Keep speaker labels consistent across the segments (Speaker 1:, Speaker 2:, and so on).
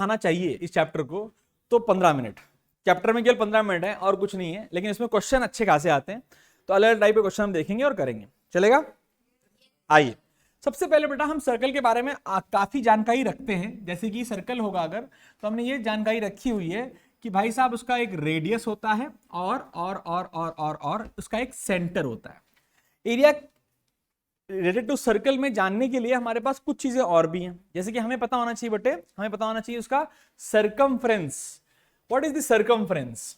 Speaker 1: आना चाहिए इस चैप्टर को तो 15 मिनट, चैप्टर में केवल 15 मिनट है और कुछ नहीं है, लेकिन इसमें क्वेश्चन अच्छे खासे आते हैं, तो अलग अलग टाइप के क्वेश्चन हम देखेंगे और करेंगे, चलेगा। आइए सबसे पहले बेटा हम सर्कल के बारे में काफी जानकारी रखते हैं। जैसे कि सर्कल होगा अगर, तो हमने ये जानकारी रखी हुई है कि भाई साहब उसका एक रेडियस होता है और उसका एक सेंटर होता है। एरिया रिलेटेड टू सर्कल में जानने के लिए हमारे पास कुछ चीजें और भी हैं, जैसे कि हमें पता होना चाहिए बेटे, हमें पता होना चाहिए उसका circumference. What is the circumference?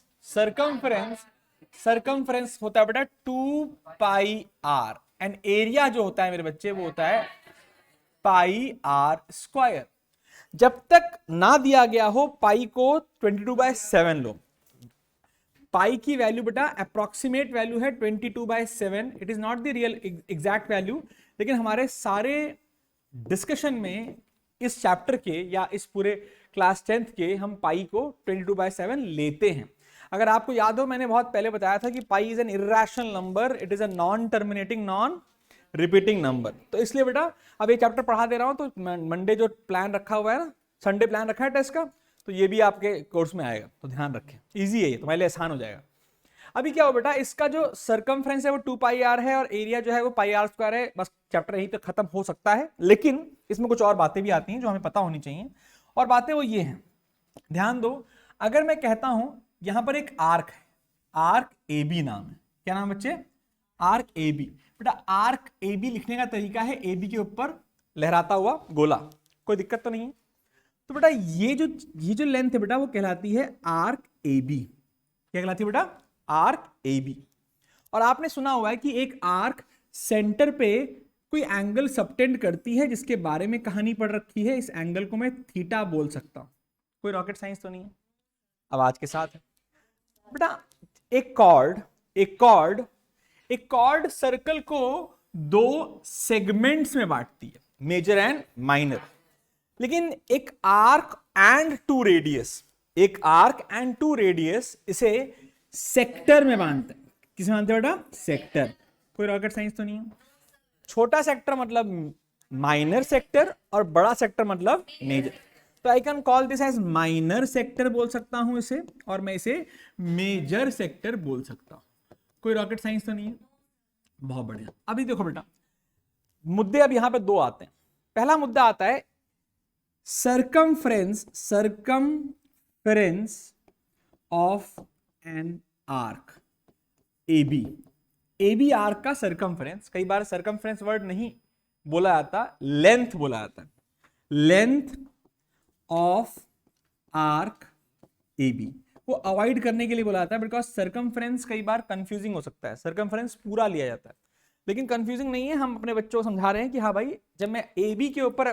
Speaker 1: Circumference होता है बेटा 2πr, एंड एरिया जो होता है मेरे बच्चे वो होता है πr²। जब तक ना दिया गया हो पाई को 22/7 लो, पाई की वैल्यू बेटा अप्रोक्सीमेट वैल्यू है 22/7, it is not the real exact value, लेकिन हमारे सारे डिस्कशन में इस चैप्टर के या इस पूरे क्लास 10th के हम पाई को 22/7 लेते हैं। अगर आपको याद हो मैंने बहुत पहले बताया था कि pi is an irrational number, it is a non terminating non repeating number. तो इसलिए बेटा अब ये चैप्टर पढ़ा दे रहा हूं, तो मंडे जो प्लान रखा हुआ है ना, संडे प्लान रखा है टेस्ट का, तो ये भी आपके कोर्स में आएगा, तो ध्यान रखें, इजी है ये, तुम्हारे लिए आसान हो जाएगा। अभी क्या हो बेटा, इसका जो सरकमफ्रेंस है वो 2πr है और एरिया जो है वो πr² है। बस चैप्टर यहीं तक खत्म हो सकता है, लेकिन इसमें कुछ और बातें भी आती हैं जो हमें पता होनी चाहिए, और बातें वो ये हैं, ध्यान दो। अगर मैं कहता हूं यहां पर एक आर्क है, आर्क ए बी नाम है, क्या नाम बच्चे? Arc A B. बेटा आर्क ए बी लिखने का तरीका है ए बी के ऊपर लहराता हुआ गोला, कोई दिक्कत तो नहीं है। तो बेटा ये जो लेंथ है बेटा वो कहलाती है आर्क ए बी। क्या कहलाती है बेटा? Arc A B. और आपने सुना हुआ है कि एक आर्क सेंटर पे कोई एंगल सबटेंड करती है, जिसके बारे में कहानी पढ़ रखी है, इस एंगल को मैं थीटा बोल सकता हूं। कोई रॉकेट साइंस तो नहीं है, आवाज के साथ है बेटा। एक कॉर्ड सर्कल को दो सेगमेंट्स में बांटती है, मेजर एंड माइनर। लेकिन एक आर्क एंड टू रेडियस इसे सेक्टर में बांधते हैं। किसे बांधते हैं बेटा? सेक्टर। कोई रॉकेट साइंस तो नहीं है। छोटा सेक्टर मतलब माइनर सेक्टर और बड़ा सेक्टर मतलब मेजर। तो I can call this as minor sector बोल सकता हूं इसे, और मैं इसे मेजर सेक्टर बोल सकता हूं। कोई रॉकेट साइंस तो नहीं है। बहुत बढ़िया। अभी देखो बेटा, मुद्दे अब यहां पे दो आते हैं। पहला मुद्दा आता है circumference of an arc A B arc का सरकमफ्रेंस। कई बार सरकमफ्रेंस वर्ड नहीं बोला जाता, लेंथ बोला जाता है। Length of arc A B वो अवॉइड करने के लिए बोला जाता है, बिकॉज सरकमफ्रेंस कई बार कंफ्यूजिंग हो सकता है। सरकमफ्रेंस पूरा लिया जाता है, लेकिन कंफ्यूजिंग नहीं है। हम अपने बच्चों को समझा रहे हैं कि हाँ भाई, जब मैं ए बी के ऊपर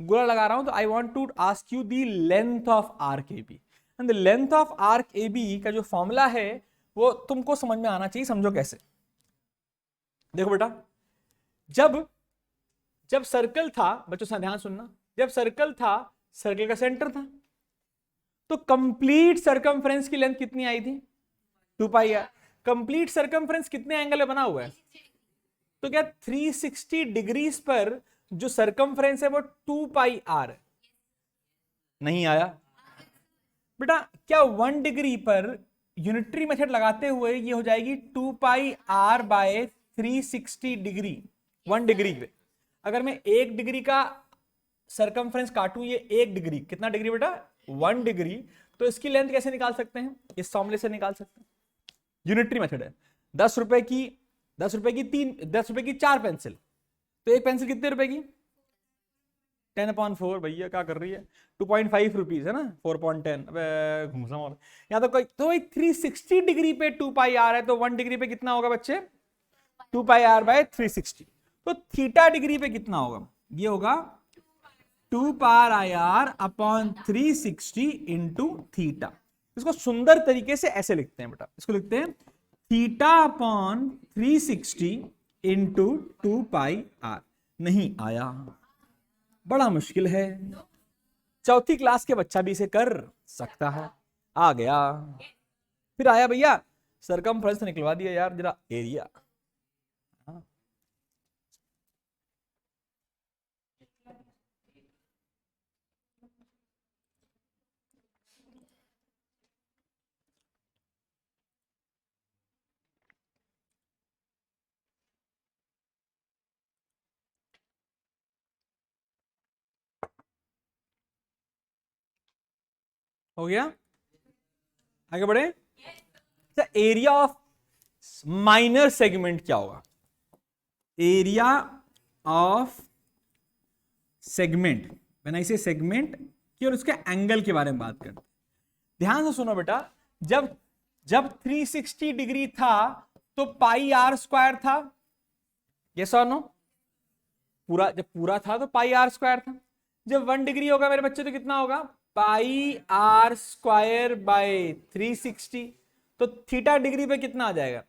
Speaker 1: गोला लगा रहा हूं तो I want to ask you the length of arc A B, and the length of arc A B का जो फॉर्मूला है वो तुमको समझ में आना चाहिए। समझो कैसे। देखो बेटा, जब जब सर्कल था, बच्चों से ध्यान सुनना, जब सर्कल था, सर्कल का सेंटर था, तो कंप्लीट सरकमफ्रेंस की लेंथ कितनी आई थी? 2πr। कंप्लीट सरकमफ्रेंस कितने एंगल में बना हुआ है? तो क्या 360 डिग्रीज पर जो सरकमफ्रेंस है वो 2πr है? नहीं आया बेटा। क्या 1 डिग्री पर यूनिटरी मेथड लगाते हुए ये हो जाएगी 2πr/360 डिग्री? 1 डिग्री पे अगर मैं 1 डिग्री का सरकमफ्रेंस काटूं, ये 1 डिग्री, कितना डिग्री बेटा? 1 डिग्री। तो इसकी लेंथ कैसे निकाल सकते हैं? इस फॉर्मूले से निकाल सकते हैं। यूनिटरी मेथड है। 10 रुपए की 4 पेंसिल, तो एक पेंसिल कितने रुपए की? 10/4। भैया क्या कर रही है? 2.5 रुपीज है ना, 4.10। अब घूमसा और यहां तो कोई, तो 360 डिग्री पे 2πr है, तो 1 डिग्री पे कितना होगा बच्चे? 2πr/360। तो थीटा डिग्री पे कितना होगा? ये होगा 2πr/360 इंटू थीटा। इसको सुंदर तरीके से ऐसे लिखते हैं बेटा, इसको लिखते हैं θ/360 इंटू 2πr। नहीं आया, बड़ा मुश्किल है। चौथी क्लास के बच्चा भी इसे कर सकता है। आ गया, फिर आया भैया सरकमफ्रेंस निकलवा दिया यार, जरा एरिया। हो गया, आगे बढ़े। अच्छा, एरिया ऑफ माइनर सेगमेंट क्या होगा? Area of segment, when I से सेगमेंट की, और उसके एंगल के बारे में बात करते हैं। ध्यान से सुनो बेटा, जब जब 360 डिग्री था तो पाई आर स्क्वायर था, यस और नो? पूरा, जब पूरा था तो पाई आर स्क्वायर था। जब 1 डिग्री होगा मेरे बच्चे तो कितना होगा? Pi are square by 360। तो थीटा डिग्री पे कितना आ जाएगा?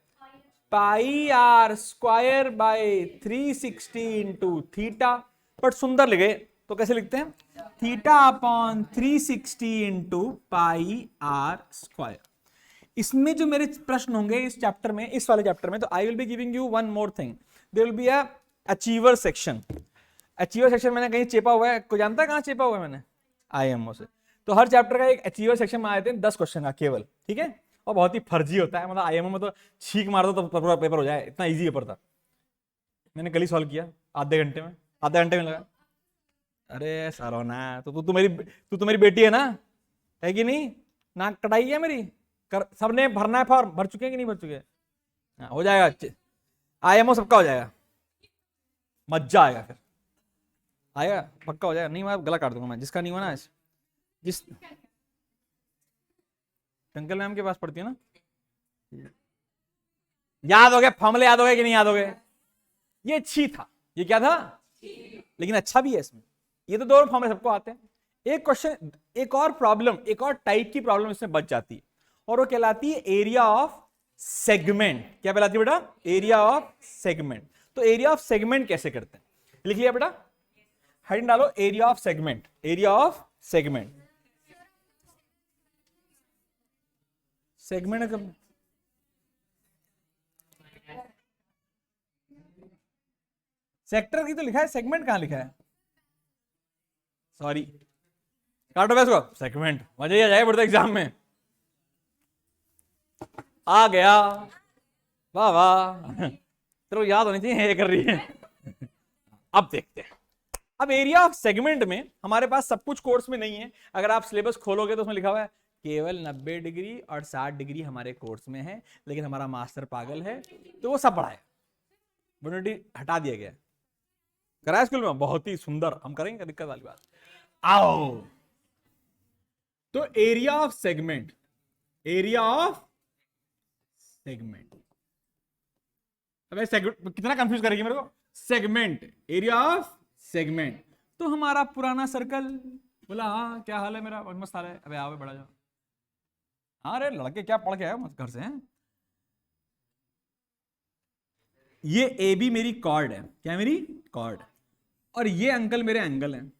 Speaker 1: Pi are square by 360 into theta. But सुंदर लिखे तो कैसे लिखते हैं? Theta upon 360 into pi are square. इसमें जो मेरे प्रश्न होंगे इस चैप्टर में, इस वाले चैप्टर में, तो I will be giving you one more thing, there will be a achiever section. Achiever section मैंने कहीं चेपा हुआ है, कोई जानता है कहां चेपा हुआ है मैंने? आईएमओ से। तो हर चैप्टर का एक अचीवर सेक्शन में आए थे 10 क्वेश्चन का केवल, ठीक है? और बहुत ही फर्जी होता है, मतलब आईएमओ में तो छींक मार दो तो पूरा पेपर हो जाए, इतना इजी पेपर था। मैंने कल ही सॉल्व किया आधे घंटे में, आधे घंटे में लगा। अरे सरोना, तो तू तो मेरी बेटी है ना, है कि नहीं? नाक कटाई है मेरी। सबने भरना है फॉर्म, भर चुके हैं कि नहीं भर चुके? हो जाएगा, आईएमओ सबका हो जाएगा, मजा आएगा, फिर आएगा पक्का हो जाएगा। नहीं मैं गला काट दूंगा मैं, जिसका नहीं हुआ ना, जिस टंकल मैम के पास पढ़ती है ना, याद हो गया फॉर्मूले, याद हो गए कि नहीं याद हो गए? ये अच्छी था, ये क्या था? लेकिन अच्छा भी है इसमें, ये तो दोनों फॉर्मूले सबको आते हैं। एक क्वेश्चन, एक और प्रॉब्लम, एक और टाइप की प्रॉब्लम इसमें बच जाती है, और वो कहलाती है एरिया ऑफ सेगमेंट। क्या कहलाती है बेटा? Area of segment. तो एरिया ऑफ सेगमेंट कैसे करते हैं, लिख लिया बेटा? हेडिंग डालो, area of segment. Area of segment, segment sector की तो लिखा है, सेगमेंट कहां लिखा है? सॉरी, काटो इसको, सेगमेंट मजा ही आ जाए बढ़ते एग्जाम में। आ गया, वाह वाह, तेरे याद होनी चाहिए, ये कर रही है। अब देखते हैं, अब एरिया ऑफ सेगमेंट में हमारे पास सब कुछ कोर्स में नहीं है। अगर आप सिलेबस खोलोगे तो उसमें लिखा हुआ है केवल 90 डिग्री और 60 डिग्री हमारे कोर्स में है, लेकिन हमारा मास्टर पागल है तो वो सब पढ़ाए, वनटी हटा दिया गया। कराया स्कूल में, बहुत ही सुंदर, हम करेंगे, दिक्कत वाली बात। आओ, तो area of segment, area of segment, कितना कंफ्यूज करेगी मेरे को? Segment, area of segment. तो हमारा पुराना सर्कल बोला, हाँ क्या हाल है मेरा? मस्त हाल है। अबे आओ बड़ा जाओ। हाँ अरे लड़के क्या पढ़ के आए घर से हैं? ये ए बी मेरी कॉर्ड है, क्या मेरी कॉर्ड, और ये अंकल मेरे एंगल हैं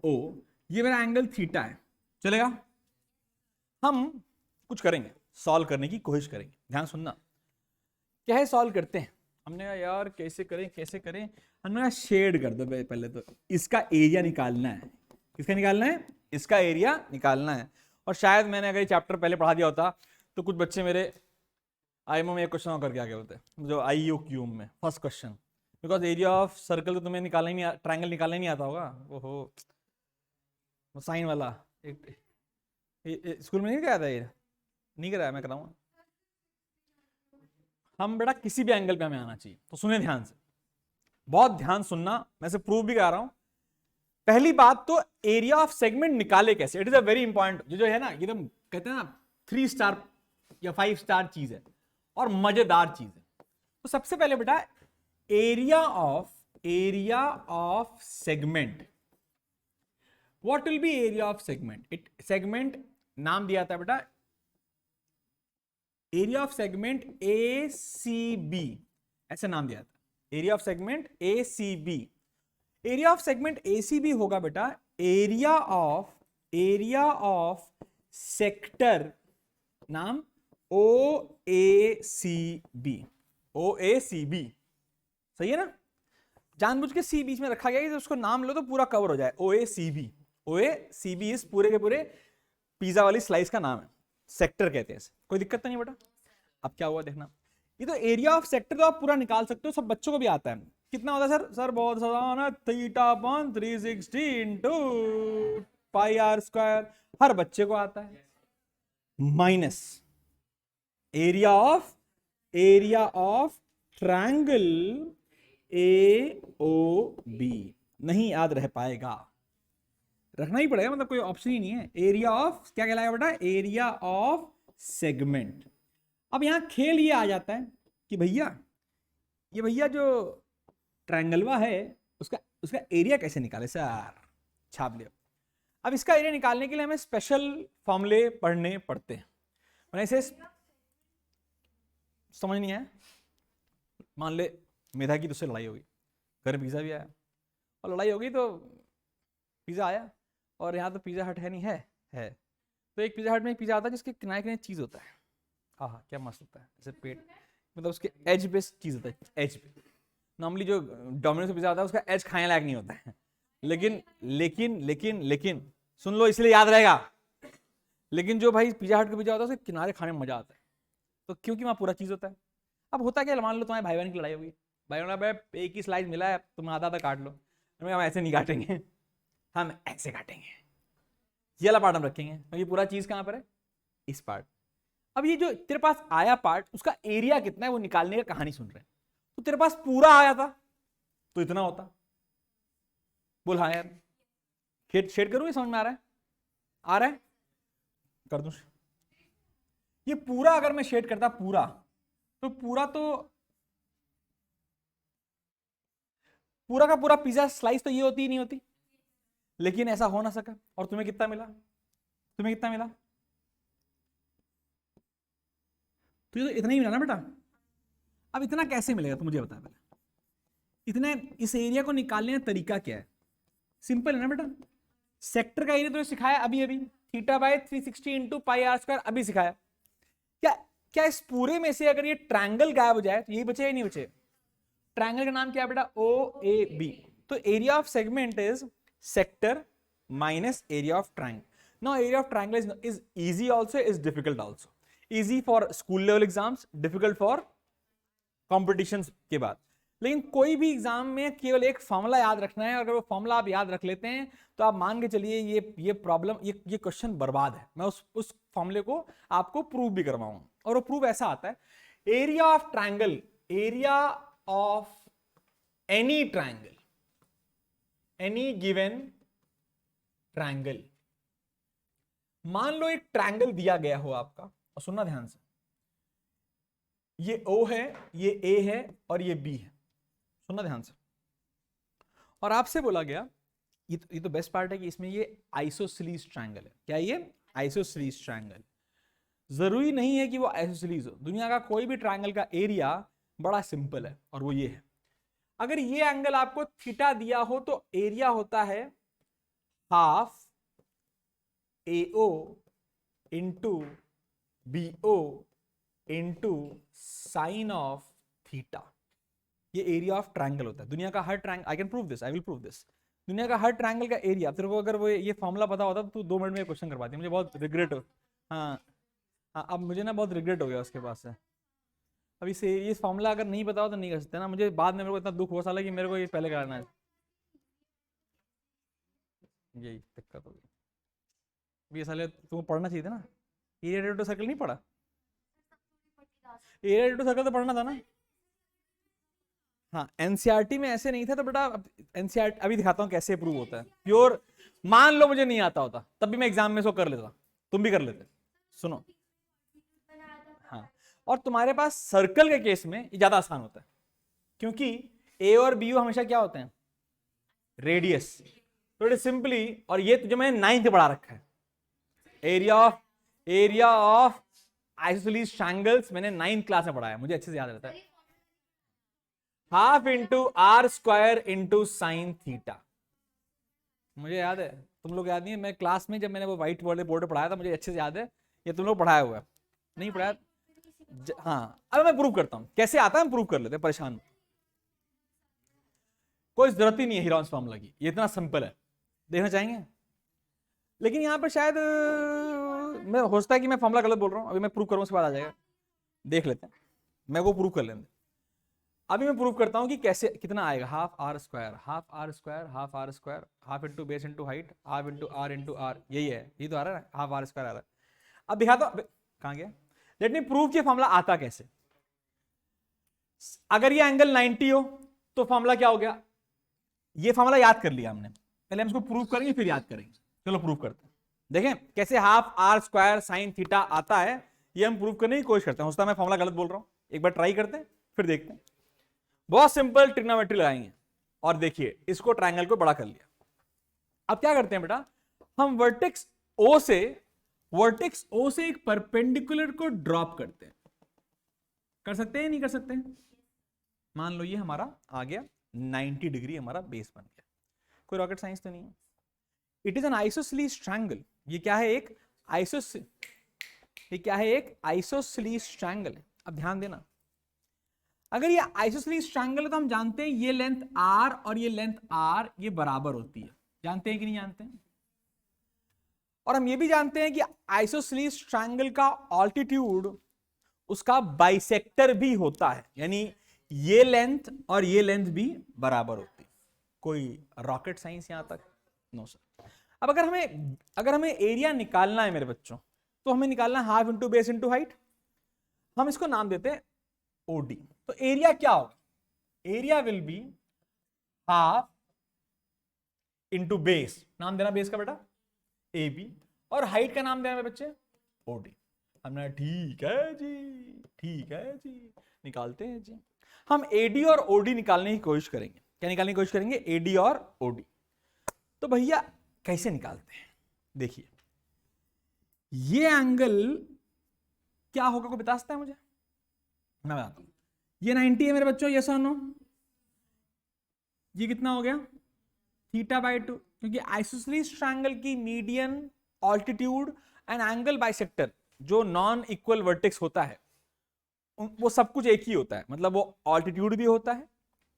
Speaker 1: ओ, ये मेरा एंगल थीटा है। चलेगा? हम कुछ करेंगे, सॉल्व करने की कोशिश करेंगे। ध्यान सुनना, क्या है सॉल्व करते हैं। हमने कहा यार कैसे करें कैसे करें, हमने कहा शेड कर दो पहले तो, इसका एरिया निकालना है। किसका निकालना है? इसका एरिया निकालना है। और शायद मैंने अगर ये चैप्टर पहले पढ़ा दिया होता तो कुछ बच्चे मेरे आईएमओ में एक क्वेश्चन और करके आगे होते, जो आईयू क्यूब में first question, because area of circle तो तुम्हें निकालना ही नहीं, ट्रायंगल निकालना ही नहीं आता होगा। ओहो, साइन वाला स्कूल में नहीं कराया था, ये नहीं कराया, मैं कराऊंगा। हम बेटा किसी भी एंगल पे हमें आना चाहिए, तो सुने ध्यान से, बहुत ध्यान सुनना, मैं से प्रूव भी करा रहा हूं। पहली बात तो एरिया ऑफ सेगमेंट निकाले कैसे, it is a very important, जो है ना एकदम कहते हैं ना 3 स्टार या 5 स्टार चीज है और मजेदार चीज है। तो सबसे पहले बेटा area of segment, what will be area of segment? It segment नाम दिया था बेटा, area of segment A C B, ऐसा नाम दिया था, area of segment A C B. Area of segment A C B होगा बेटा एरिया ऑफ सेक्टर, नाम ओ ए सी बी, ओ ए सी बी, सही है ना? जानबूझ के सी बीच में रखा गया कि उसको नाम लो तो पूरा कवर हो जाए, ओ ए सी बी। ओ ए सी बी इस पूरे के पूरे पिज्जा वाली स्लाइस का नाम है, सेक्टर कहते हैं इसे। कोई दिक्कत तो नहीं बेटा? अब क्या हुआ देखना, ये तो एरिया ऑफ सेक्टर तो आप पूरा निकाल सकते हो, सब बच्चों को भी आता है। कितना होता है सर? सर बहुत आसान है, theta upon 360 into pi are square, हर बच्चे को आता है, minus area of triangle A O B. नहीं याद रह पाएगा, रखना ही पड़ेगा, मतलब कोई ऑप्शन ही नहीं है। एरिया ऑफ क्या कहलाएगा बेटा, एरिया ऑफ सेगमेंट। अब यहां खेल ये आ जाता है कि भैया जो ट्रायंगलवा है उसका एरिया कैसे निकाले सर, छाप लिया। अब इसका एरिया निकालने के लिए हमें स्पेशल फॉर्मूले पढ़ने पड़ते हैं। ऐसे समझ नहीं आया, मान ले मेधा की तुझसे लड़ाई होगी, घर पिज्जा भी आया और लड़ाई होगी तो पिज्जा आया, और यहाँ तो पिज्जा हट है नहीं, है तो एक पिज्जा हट में एक पिज्जा आता है जिसके किनारे किनारे चीज होता है, हाँ क्या मस्त होता है, जैसे पेट मतलब उसके एज पे चीज होता है, एज पे। नॉर्मली जो डोमिनोज पिज्जा होता है उसका एज खाने लायक नहीं होता है, लेकिन सुन लो इसलिए याद रहेगा, लेकिन जो भाई पिज्जा हट का पिज्जा होता है उसके किनारे खाने में मजा आता है, तो क्योंकि वहाँ पूरा चीज होता है। अब होता क्या, मान लो तुम्हारे भाई बहन की लड़ाई होगी, भाई बहन एक ही स्लाइस मिला है, तुम आधा आधा काट लो, हम ऐसे नहीं काटेंगे, हम ऐसे काटेंगे, ये वाला पार्ट हम रखेंगे, क्योंकि पूरा चीज कहां पर है, इस पार्ट। अब ये जो तेरे पास आया पार्ट, उसका एरिया कितना है वो निकालने का कहानी सुन रहे हैं, तो तेरे पास पूरा आया था तो इतना होता, बोल हाँ यार, शेड करूं, समझ में आ रहा है कर दूं। ये पूरा अगर मैं शेड करता पूरा का पूरा पिज्जा स्लाइस तो ये होती ही नहीं होती, लेकिन ऐसा हो ना सका। और तुम्हें कितना मिला, तो इतना ही मिला ना बेटा। अब इतना कैसे मिलेगा तो मुझे बता पहले, इतने इस एरिया को निकालने का तरीका क्या है, सिंपल है ना बेटा। सेक्टर का एरिया तो सिखाया अभी theta by 360 into pi are square, अभी सिखाया। क्या इस पूरे में से अगर ये ट्रायंगल गायब हो जाए तो यही बचे या नहीं बचे, ट्रायंगल का नाम क्या है बेटा, ओ ए बी। तो area of segment is sector minus area of triangle. Now area of triangle is easy also, is difficult also. Easy for school level exams, difficult for competitions के बाद। लेकिन कोई भी एग्जाम में केवल एक फॉर्मूला याद रखना है, अगर वो फॉर्मूला आप याद रख लेते हैं तो आप मान के चलिए ये प्रॉब्लम, ये क्वेश्चन बर्बाद है। मैं उस फॉर्मूले को आपको प्रूव भी करवाऊंगा, और वो प्रूव ऐसा आता है, area of triangle, area of any triangle, any given triangle. मान लो एक ट्रायंगल दिया गया हो आपका, और सुनना ध्यान से, ये O है, ये A है और ये B है, सुनना ध्यान से। और आपसे बोला गया, ये तो बेस्ट पार्ट है कि इसमें ये आइसोसेलेस ट्रायंगल है। क्या ये आइसोसेलेस ट्रायंगल? जरूरी नहीं है कि वो आइसोसेलेस हो, दुनिया का कोई भी ट्रायंगल का एरिया बड़ा सिंपल है, और वो ये है। अगर ये एंगल आपको थीटा दिया हो तो एरिया होता है half AO into BO into sine of theta. ये एरिया ऑफ ट्रायंगल होता है। दुनिया का हर triangle, I can prove this, I will prove this, दुनिया का हर ट्रायंगल का एरिया, तेरे को अगर वो ये फॉर्मूला पता होता तो तू 2 मिनट में क्वेश्चन करवाती। मुझे बहुत रिग्रेट हो, हाँ अब मुझे ना बहुत रिग्रेट हो गया उसके पास से। अब इसे ये फॉर्मूला अगर नहीं पता हो तो नहीं कर सकते ना, मुझे बाद में मेरे को इतना दुख हुआ साला कि मेरे को ये पहले कराना है, यही दिक्कत हो गई। ये साले तुमको पढ़ना चाहिए था ना, एरिया टू सर्कल नहीं पढ़ा, एरिया टू सर्कल तो पढ़ना था ना। हाँ एनसीईआरटी में ऐसे नहीं था, तो बेटा एनसीईआरटी अभी दिखाता हूँ कैसे प्रूव होता है प्योर। मान लो मुझे नहीं आता होता तब भी मैं एग्जाम में इसको कर लेता, तुम भी कर लेते। सुनो, हाँ, और तुम्हारे पास सर्कल के केस में ये ज्यादा आसान होता है, क्योंकि ए और बी हमेशा क्या होते हैं, रेडियस। तो इट सिंपली, और ये जो मैंने 9th पढ़ा रखा है, एरिया ऑफ आइसोसेलेस ट्रायंगल्स मैंने 9th क्लास में पढ़ा है, मुझे अच्छे से याद रहता है। Half into R square into sine theta, मुझे याद है, तुम लोग याद नहीं है। मैं क्लास में जब मैंने वो व्हाइट बोर्ड पे पढ़ाया था, मुझे अच्छे से याद है। ये तुम लोग पढ़ाया हुआ है, नहीं पढ़ाया? हाँ अब मैं प्रूव करता हूं कैसे आता है, हम प्रूव कर लेते हैं, परेशान कोई जरूरत ही नहीं है हीरोन्स फॉर्मूला की, ये इतना सिंपल है। देखना चाहेंगे? लेकिन यहाँ पर शायद मैं हो सकता है कि मैं फॉर्मूला गलत बोल रहा हूँ, अभी मैं प्रूव करूँ उसके बाद आ जाएगा, देख लेते हैं, मैं वो प्रूव कर लेंगे। अभी मैं प्रूव करता हूं कि कैसे, कितना आएगा, half R square, half R square, half R square, half into base into height, half into R, यही है, ये तो आ रहा है, हाफ आर स्क्वायर आ रहा है। अब दिखा दो, कहां गया, लेट मी प्रूव कि फॉर्मूला आता कैसे। अगर ये एंगल 90 हो तो फॉर्मूला क्या हो गया, ये फॉर्मूला याद कर लिया हमने, पहले हम इसको प्रूव करेंगे फिर याद करेंगे। चलो प्रूव करते हैं, देखें कैसे half R square sine theta आता है, ये हम प्रूव करने की कोशिश करते हैं। हो सकता है मैं फॉर्मूला गलत बोल रहा हूं, एक बार ट्राई करते हैं फिर देखते हैं। बहुत सिंपल ट्रिग्नोमेट्री लगाएंगे और देखिए इसको ट्रायंगल को बड़ा कर लिया। अब क्या करते हैं बेटा, हम वर्टेक्स ओ से एक परपेंडिकुलर को ड्रॉप करते हैं। कर सकते हैं नहीं कर सकते हैं? मान लो ये हमारा आ गया 90 डिग्री, हमारा बेस बन गया, कोई रॉकेट साइंस तो नहीं है। It is an isosceles triangle. ये क्या है, एक आइसोसेलेस ट्रायंगल है। अब ध्यान देना, अगर ये आइसोसेलेस ट्रायंगल है तो हम जानते हैं ये लेंथ r और ये लेंथ r ये बराबर होती है, जानते हैं कि नहीं जानते हैं? और हम ये भी जानते हैं कि आइसोसेलेस ट्रायंगल का ऑल्टीट्यूड उसका बाइसेक्टर भी होता है, यानी ये लेंथ और ये लेंथ भी बराबर होती है। कोई रॉकेट साइंस यहां तक? No sir. अब अगर हमें एरिया निकालना है मेरे बच्चों, तो हमें निकालना है half into base into height. हम इसको नाम देते हैं ओडी। तो एरिया क्या होगा, area will be half into base, नाम देना बेस का बेटा ए बी, और हाइट का नाम देना मेरे बच्चे ओडी। हमने ठीक है जी, निकालते हैं जी। हम एडी और ओडी निकालने की कोशिश करेंगे। क्या निकालने की कोशिश करेंगे? एडी और ओडी। तो भैया कैसे निकालते हैं, देखिए ये एंगल क्या होगा, कोई बता सकता है मुझे? मैं बताता हूं। ये 90 है मेरे बच्चों, यस और नो? ये कितना हो गया? θ/2, क्योंकि आइसोसेलेस ट्रायंगल की median, altitude and angle bisector जो नॉन इक्वल वर्टेक्स होता है वो सब कुछ एक ही होता है, मतलब वो ऑल्टीट्यूड भी होता है,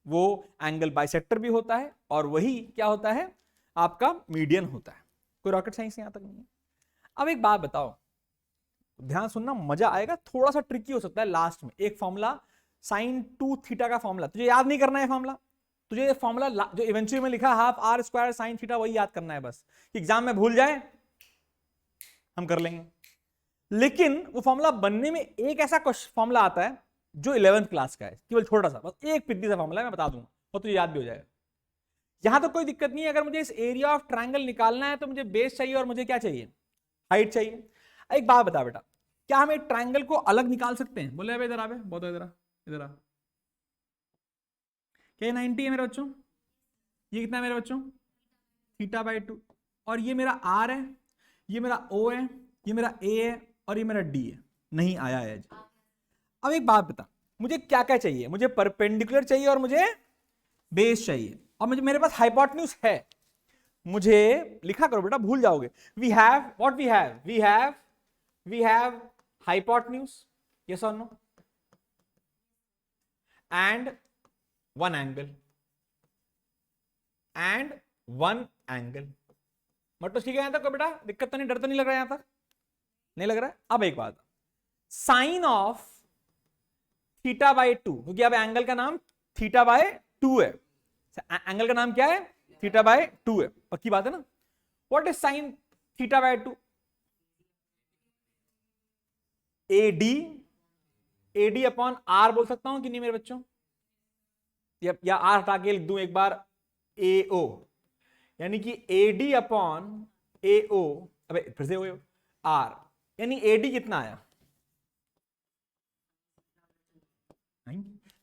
Speaker 1: वो एंगल बाइसेक्टर भी होता है, और वही क्या होता है, आपका मीडियन होता है। कोई रॉकेट साइंस यहां तक नहीं है। अब एक बात बताओ, ध्यान सुनना, मजा आएगा, थोड़ा सा ट्रिकी हो सकता है। लास्ट में एक फॉर्मूला sin 2 थीटा का फॉर्मूला, तुझे याद नहीं करना है फॉर्मूला, तुझे ये फॉर्मूला जो इवेंचुअली में लिखा half R square sine theta वही याद करना है बस, एग्जाम में भूल जाए हम कर लेंगे। लेकिन वो फॉर्मूला बनने में एक ऐसा फॉर्मूला आता है जो 11th क्लास का है, केवल छोटा सा, बस एक पिद्दी सा फॉर्मूला है, मैं बता दूंगा और तुझे याद भी हो जाएगा। यहां तो कोई दिक्कत नहीं है। अगर मुझे इस एरिया ऑफ ट्रायंगल निकालना है तो मुझे बेस चाहिए और मुझे क्या चाहिए, हाइट चाहिए। एक बात बता बेटा, क्या हम एक ट्रायंगल को अलग निकाल सकते हैं? बोले इधर आ, बहुत इधर आ। क्या 90 है मेरे बच्चों? ये कितना है मेरे बच्चों? θ/2। और ये मेरा r है, ये मेरा o है, ये मेरा a है और ये मेरा d है। नहीं आया है जी। अब एक बात बता, मुझे क्या क्या चाहिए? मुझे परपेंडिकुलर चाहिए और मुझे बेस चाहिए, और मुझे मेरे पास हाइपोटेन्यूज है। मुझे लिखा करो बेटा, भूल जाओगे। We have what we have hypotenuse, yes or no, and one angle, but तो ठीक है यहां तक? बेटा दिक्कत तो नहीं, डर तो नहीं लग रहा है यहां तक? नहीं लग रहा है। अब एक बात, साइन ऑफ θ/2, क्योंकि अब एंगल का नाम θ/2 है। एंगल का नाम क्या है? θ/2 है, पक्की बात है ना? What is sine θ/2? AD upon R बोल सकता हूं कि नहीं मेरे बच्चों? या R हटा के लिख दूं एक बार AO, यानी कि AD अपॉन AO, अबे फिर से R, यानी AD कितना आया?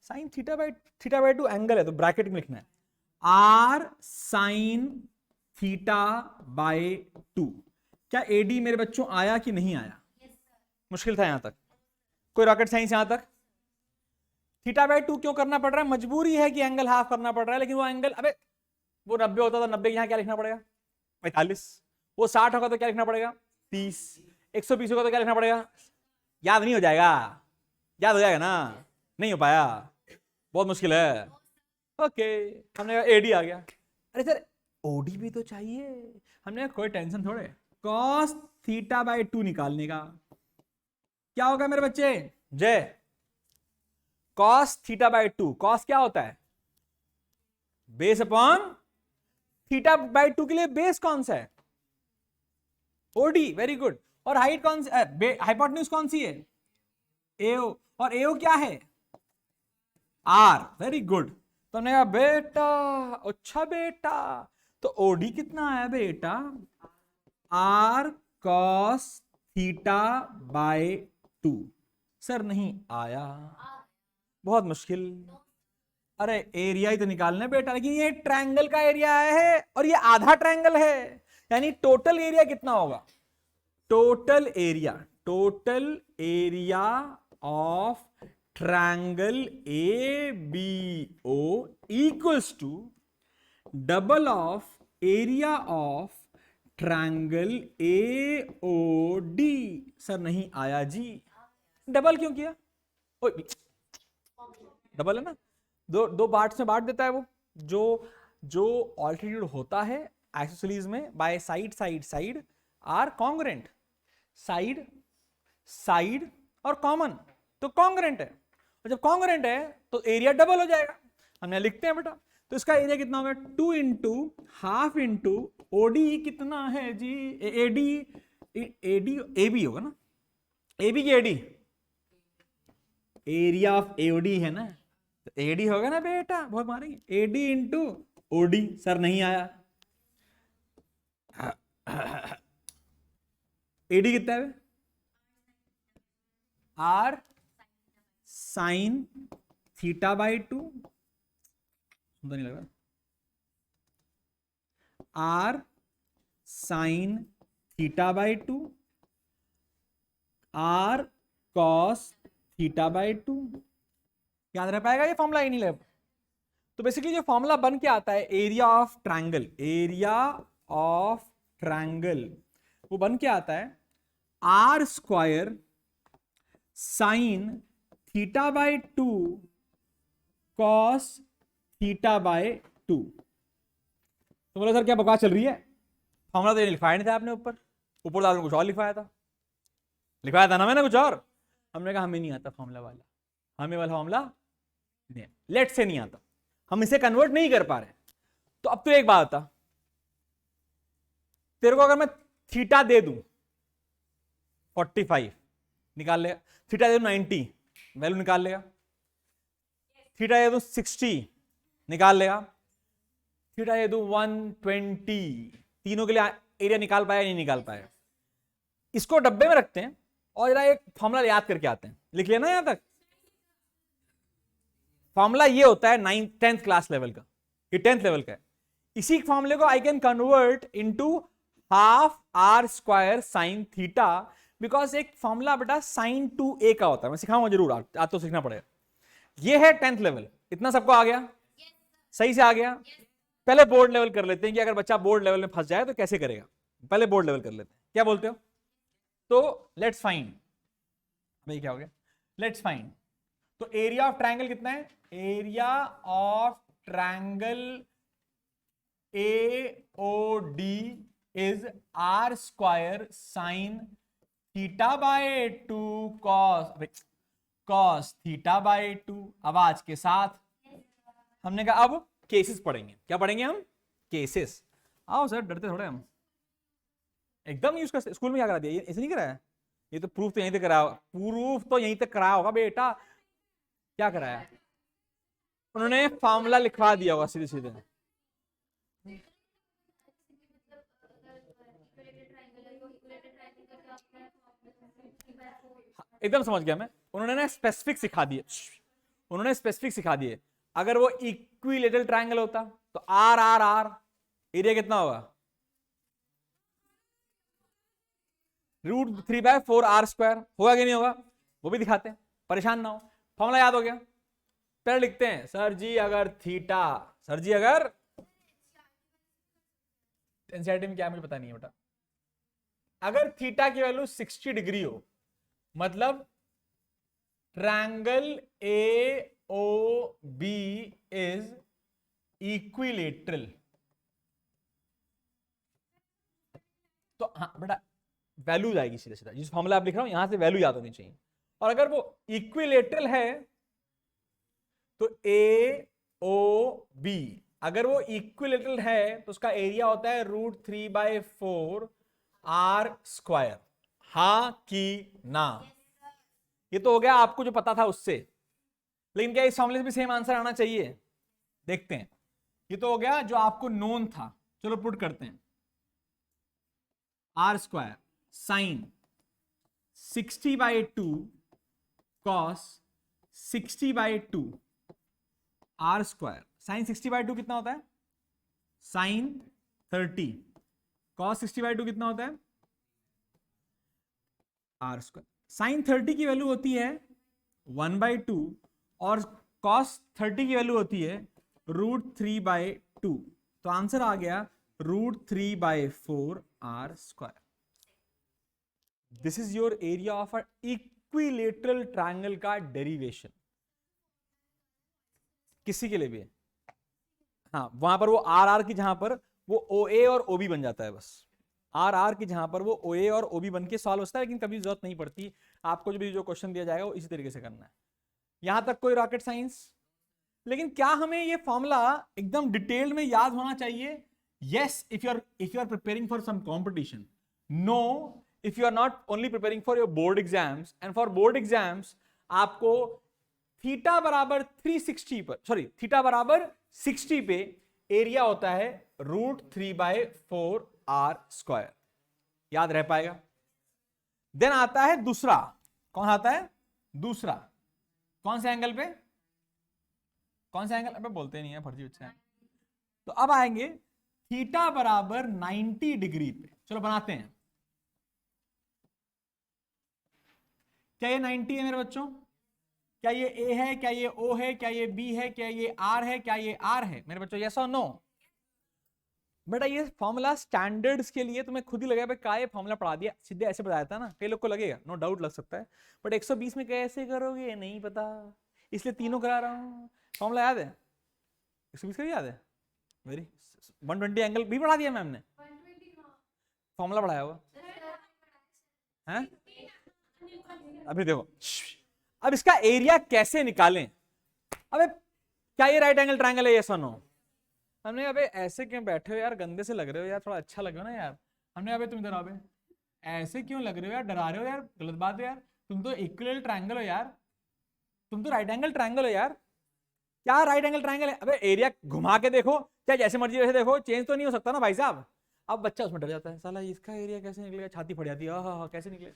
Speaker 1: साइन θ/2 एंगल है तो ब्रैकेट में लिखना है R साइन θ/2। क्या AD मेरे बच्चों आया कि नहीं आया? मुश्किल था यहां तक? कोई रॉकेट साइंस यहां तक? θ/2 क्यों करना पड़ रहा है? मजबूरी है कि एंगल हाफ करना पड़ रहा है, लेकिन वो एंगल, अबे वो 90 होता तो 90 यहां क्या लिखना पड़ेगा? 45। वो 60 होगा तो क्या लिखना पड़ेगा? 30। 120 होगा तो क्या लिखना पड़ेगा? याद नहीं हो जाएगा? याद हो जाएगा ना? नहीं हो पाया, बहुत मुश्किल है। ओके, हमने एडी आ गया। अरे सर ओडी भी तो चाहिए। हमने कोई टेंशन थोड़े, cos θ/2 निकालने का क्या होगा मेरे बच्चे? जय कॉस थीटा बाय 2, कॉस क्या होता है? बेस अपॉन थीटा बाय 2 के लिए बेस कौन सा है? OD, very good. और हाइट कौन सी, हाइपोटेन्यूज कौन सी है? एओ, और एओ क्या है? R, very good. तो हमने कहा बेटा, अच्छा बेटा, तो ओडी कितना आया बेटा? R cos theta by 2। Sir नहीं आया, बहुत मुश्किल। अरे एरिया ही तो निकालना है बेटा, लेकिन ये ट्रायंगल का एरिया है और ये आधा ट्रायंगल है, यानी टोटल एरिया कितना होगा? Total area of triangle A B O equals to double of area of triangle A O D. Sir नहीं आया जी। डबल क्यों किया? डबल है ना, दो पार्ट्स में बांट देता है वो। जो ऑल्टीट्यूड होता है आइसोसेलेस में by side are congruent, side और कॉमन, तो कॉन्ग्रेंट है। और जब कॉन्ग्रेंट है तो एरिया डबल हो जाएगा। हमने लिखते हैं बेटा, तो इसका एरिया कितना होगा? 2 इंटू हाफ इंटू ओडी कितना है जी? एडी, एबी होगा ना, एबी की एडी, एरिया ऑफ एओडी है ना, तो एडी होगा ना बेटा, बहुत मारेंगे। AD into OD. सर नहीं आया। एडी कितना है? आर साइन थीटा बाई 2, सुंदर नहीं लग रहा? R sine theta by 2, R cos theta by 2। याद रह पाएगा ये फॉर्मूला? ही नहीं लग। तो बेसिकली जो फॉर्मूला बन के आता है एरिया ऑफ ट्रायंगल, वो बन के आता है R square sine theta by 2 cos theta by 2। तो बोला सर क्या बकवास चल रही है, फॉर्मूला तो ये लिखवाया नहीं था आपने, ऊपर आपने कुछ और लिखवाया था ना मैंने कुछ और। हमने कहा हमें नहीं आता फॉर्मूला वाला, हमें वाला फॉर्मूला लेट से नहीं आता, हम इसे कन्वर्ट नहीं कर पा रहे। तो अब तो एक बात बता, तेरे को अगर मैं थीटा दे दूं 45, निकाल लेगा? थीटा दे दूं 90, वैल्यू निकाल लेगा? थीटा दे दूं 60, निकाल लेगा? थीटा दे दूं 120, तीनों के लिए एरिया निकाल पाया नहीं निकाल पाया? इसको डब्बे में रखते हैं और जरा एक फॉर्मूला याद करके आते हैं। लिख लेना यहां तक। फॉर्मूला ये होता है 10th क्लास लेवल का, ये 10th लेवल का है। इसी फॉर्मूले को I can convert into half R square sine theta, because एक फॉर्मूला बेटा साइन 2a का होता है, मैं सिखाऊंगा जरूर, आज तो सीखना पड़ेगा। ये है 10th लेवल। इतना सबको आ गया? सही से आ गया? पहले बोर्ड लेवल कर लेते हैं कि अगर बच्चा बोर्ड लेवल में फंस जाए तो कैसे करेगा। पहले बोर्ड लेवल कर लेते हैं, क्या बोलते हो? तो लेट्स फाइंड, भाई क्या हो गया? Let's find. तो एरिया ऑफ ट्रायंगल कितना है? Area of triangle AOD is R square sine theta by 2 cos theta by 2। आवाज के साथ हमने कहा अब केसेस पढ़ेंगे। क्या पढ़ेंगे हम? केसेस। आओ सर, डरते थोड़े हम, एकदम यूज कर। स्कूल में क्या करा दिया? ऐसे नहीं कराया? ये तो प्रूफ तो यहीं तक कराया, प्रूफ तो यहीं तक कराया होगा बेटा। क्या कराया? उन्होंने फॉर्मूला लिखवा दिया होगा सीधे सीधे। एकदम समझ गया मैं। उन्होंने ना स्पेसिफिक सिखा दिए, उन्होंने स्पेसिफिक सिखा दिए। अगर वो इक्विलेटरल ट्रायंगल होता तो आर आर आर, एरिया कितना होगा? √3/4 आर स्क्वायर। होगा कि नहीं होगा? वो भी दिखाते हैं, परेशान ना हो। फॉर्मूला याद हो गया? पहले लिखते हैं सर जी अगर थीटा, सर जी अगर एनसीईआरटी में क्या मुझे पता नहीं है बेटा, अगर थीटा की वैल्यू 60 डिग्री हो, मतलब ट्रायंगल AOB इज इक्विलेटरल, तो हाँ बेटा वैल्यू जाएगी सीधा सीधा। जिस फॉर्मूला आप लिख रहा हूं यहां से वैल्यू याद होनी चाहिए। और अगर वो इक्विलेटरल है तो ए ओ बी अगर वो इक्विलेटरल है तो उसका एरिया होता है √3/4 आर स्क्वायर। हा कि ना? ये तो हो गया आपको जो पता था उससे, लेकिन क्या इस फॉर्मूले से भी सेम आंसर आना चाहिए? देखते हैं। ये तो हो गया जो आपको नोन था, चलो पुट करते हैं। R square sine 60/2 cos 60/2 R square. Sine 60/2 कितना होता है? साइन 30 कॉस 60/2 कितना होता है? R square. साइन 30 की वैल्यू होती है 1/2 और कॉस 30 की वैल्यू होती है √3/2। तो आंसर आ गया √3/4 are square. This is your area of a equilateral triangle का डेरिवेशन। किसी के लिए भी है। हाँ, वहां पर वो आर आर की जहां पर वो ओ ए और ओ बी बन जाता है, बस आर आर की जहां पर वो ओ ए और ओ बी बन के सॉल्व होता है, लेकिन कभी जरूरत नहीं पड़ती। आपको जो भी जो क्वेश्चन दिया जाएगा वो इसी तरीके से करना है। यहां तक कोई रॉकेट साइंस? लेकिन क्या हमें ये फॉर्मूला एकदम डिटेल्ड में याद होना चाहिए? Yes, if you are preparing for some competition. No, if you are not only preparing for your board exams. And for board exams आपको थीटा बराबर 360 पर, सॉरी थीटा बराबर 60 पे एरिया होता है √3/4 आर स्क्वायर। याद रह पाएगा? देन आता है दूसरा। कौन आता है दूसरा? कौन से एंगल पे? कौन सा एंगल? अब बोलते नहीं है, फर्जी बच्चे हैं। तो अब आएंगे थीटा बराबर 90 डिग्री पे। चलो बनाते हैं। क्या ये 90 है मेरे बच्चों? क्या ये ए है? क्या ये ओ है? क्या ये बी है? क्या ये आर है? क्या ये आर है मेरे बच्चों? यस और नो? बेटा ये फॉर्मूला स्टैंडर्ड्स के लिए तुम्हें खुद ही लगेगा भाई, का ये फॉर्मूला पढ़ा दिया, सीधे ऐसे बताया था ना। कई लोग को लगेगा, नो डाउट लग सकता है, बट 120 में कैसे करोगे नहीं पता, इसलिए तीनों करा रहा हूं। फॉर्मूला याद है? 120 का भी याद है? वेरी 120 एंगल भी पढ़ा दिया मैम ने? फॉर्मूला पढ़ाया हुआ है? अभी देखो, अब इसका एरिया कैसे निकालें? अबे क्या ये राइट एंगल ट्रायंगल है? ये नो? हमने अबे ऐसे क्यों बैठे हो यार, गंदे से लग रहे हो यार, थोड़ा अच्छा लगे ना यार। हमने अबे तुम इधर अबे ऐसे क्यों लग रहे हो यार, डरा रहे हो यार, गलत बात है यार। तुम तो इक्विलेटरल ट्रायंगल हो यार, तुम तो राइट एंगल ट्रायंगल हो यार। क्या राइट एंगल ट्रायंगल है? अबे एरिया घुमा के देखो, चाहे जैसे मर्जी वैसे देखो, चेंज तो नहीं हो सकता ना भाई साहब। अब बच्चा उसमें डर जाता है, साला इसका एरिया कैसे निकलेगा, छाती फट जाती है, हाँ कैसे निकले।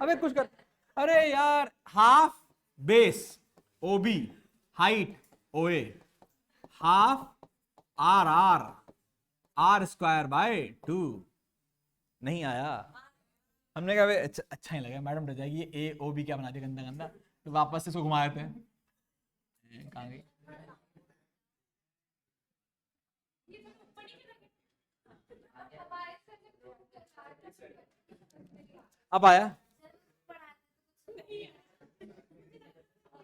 Speaker 1: अबे कुछ कर, अरे यार half base O B height O A half R R R square by 2। नहीं आया। हमने कहा अच्छा, अच्छा ही लगा, मैडम डर जाएगी, ये ए ओ बी क्या बना दिया गंदा गंदा, तो वापस से इसको घुमा देते हैं। कहाँ गई? अब आया?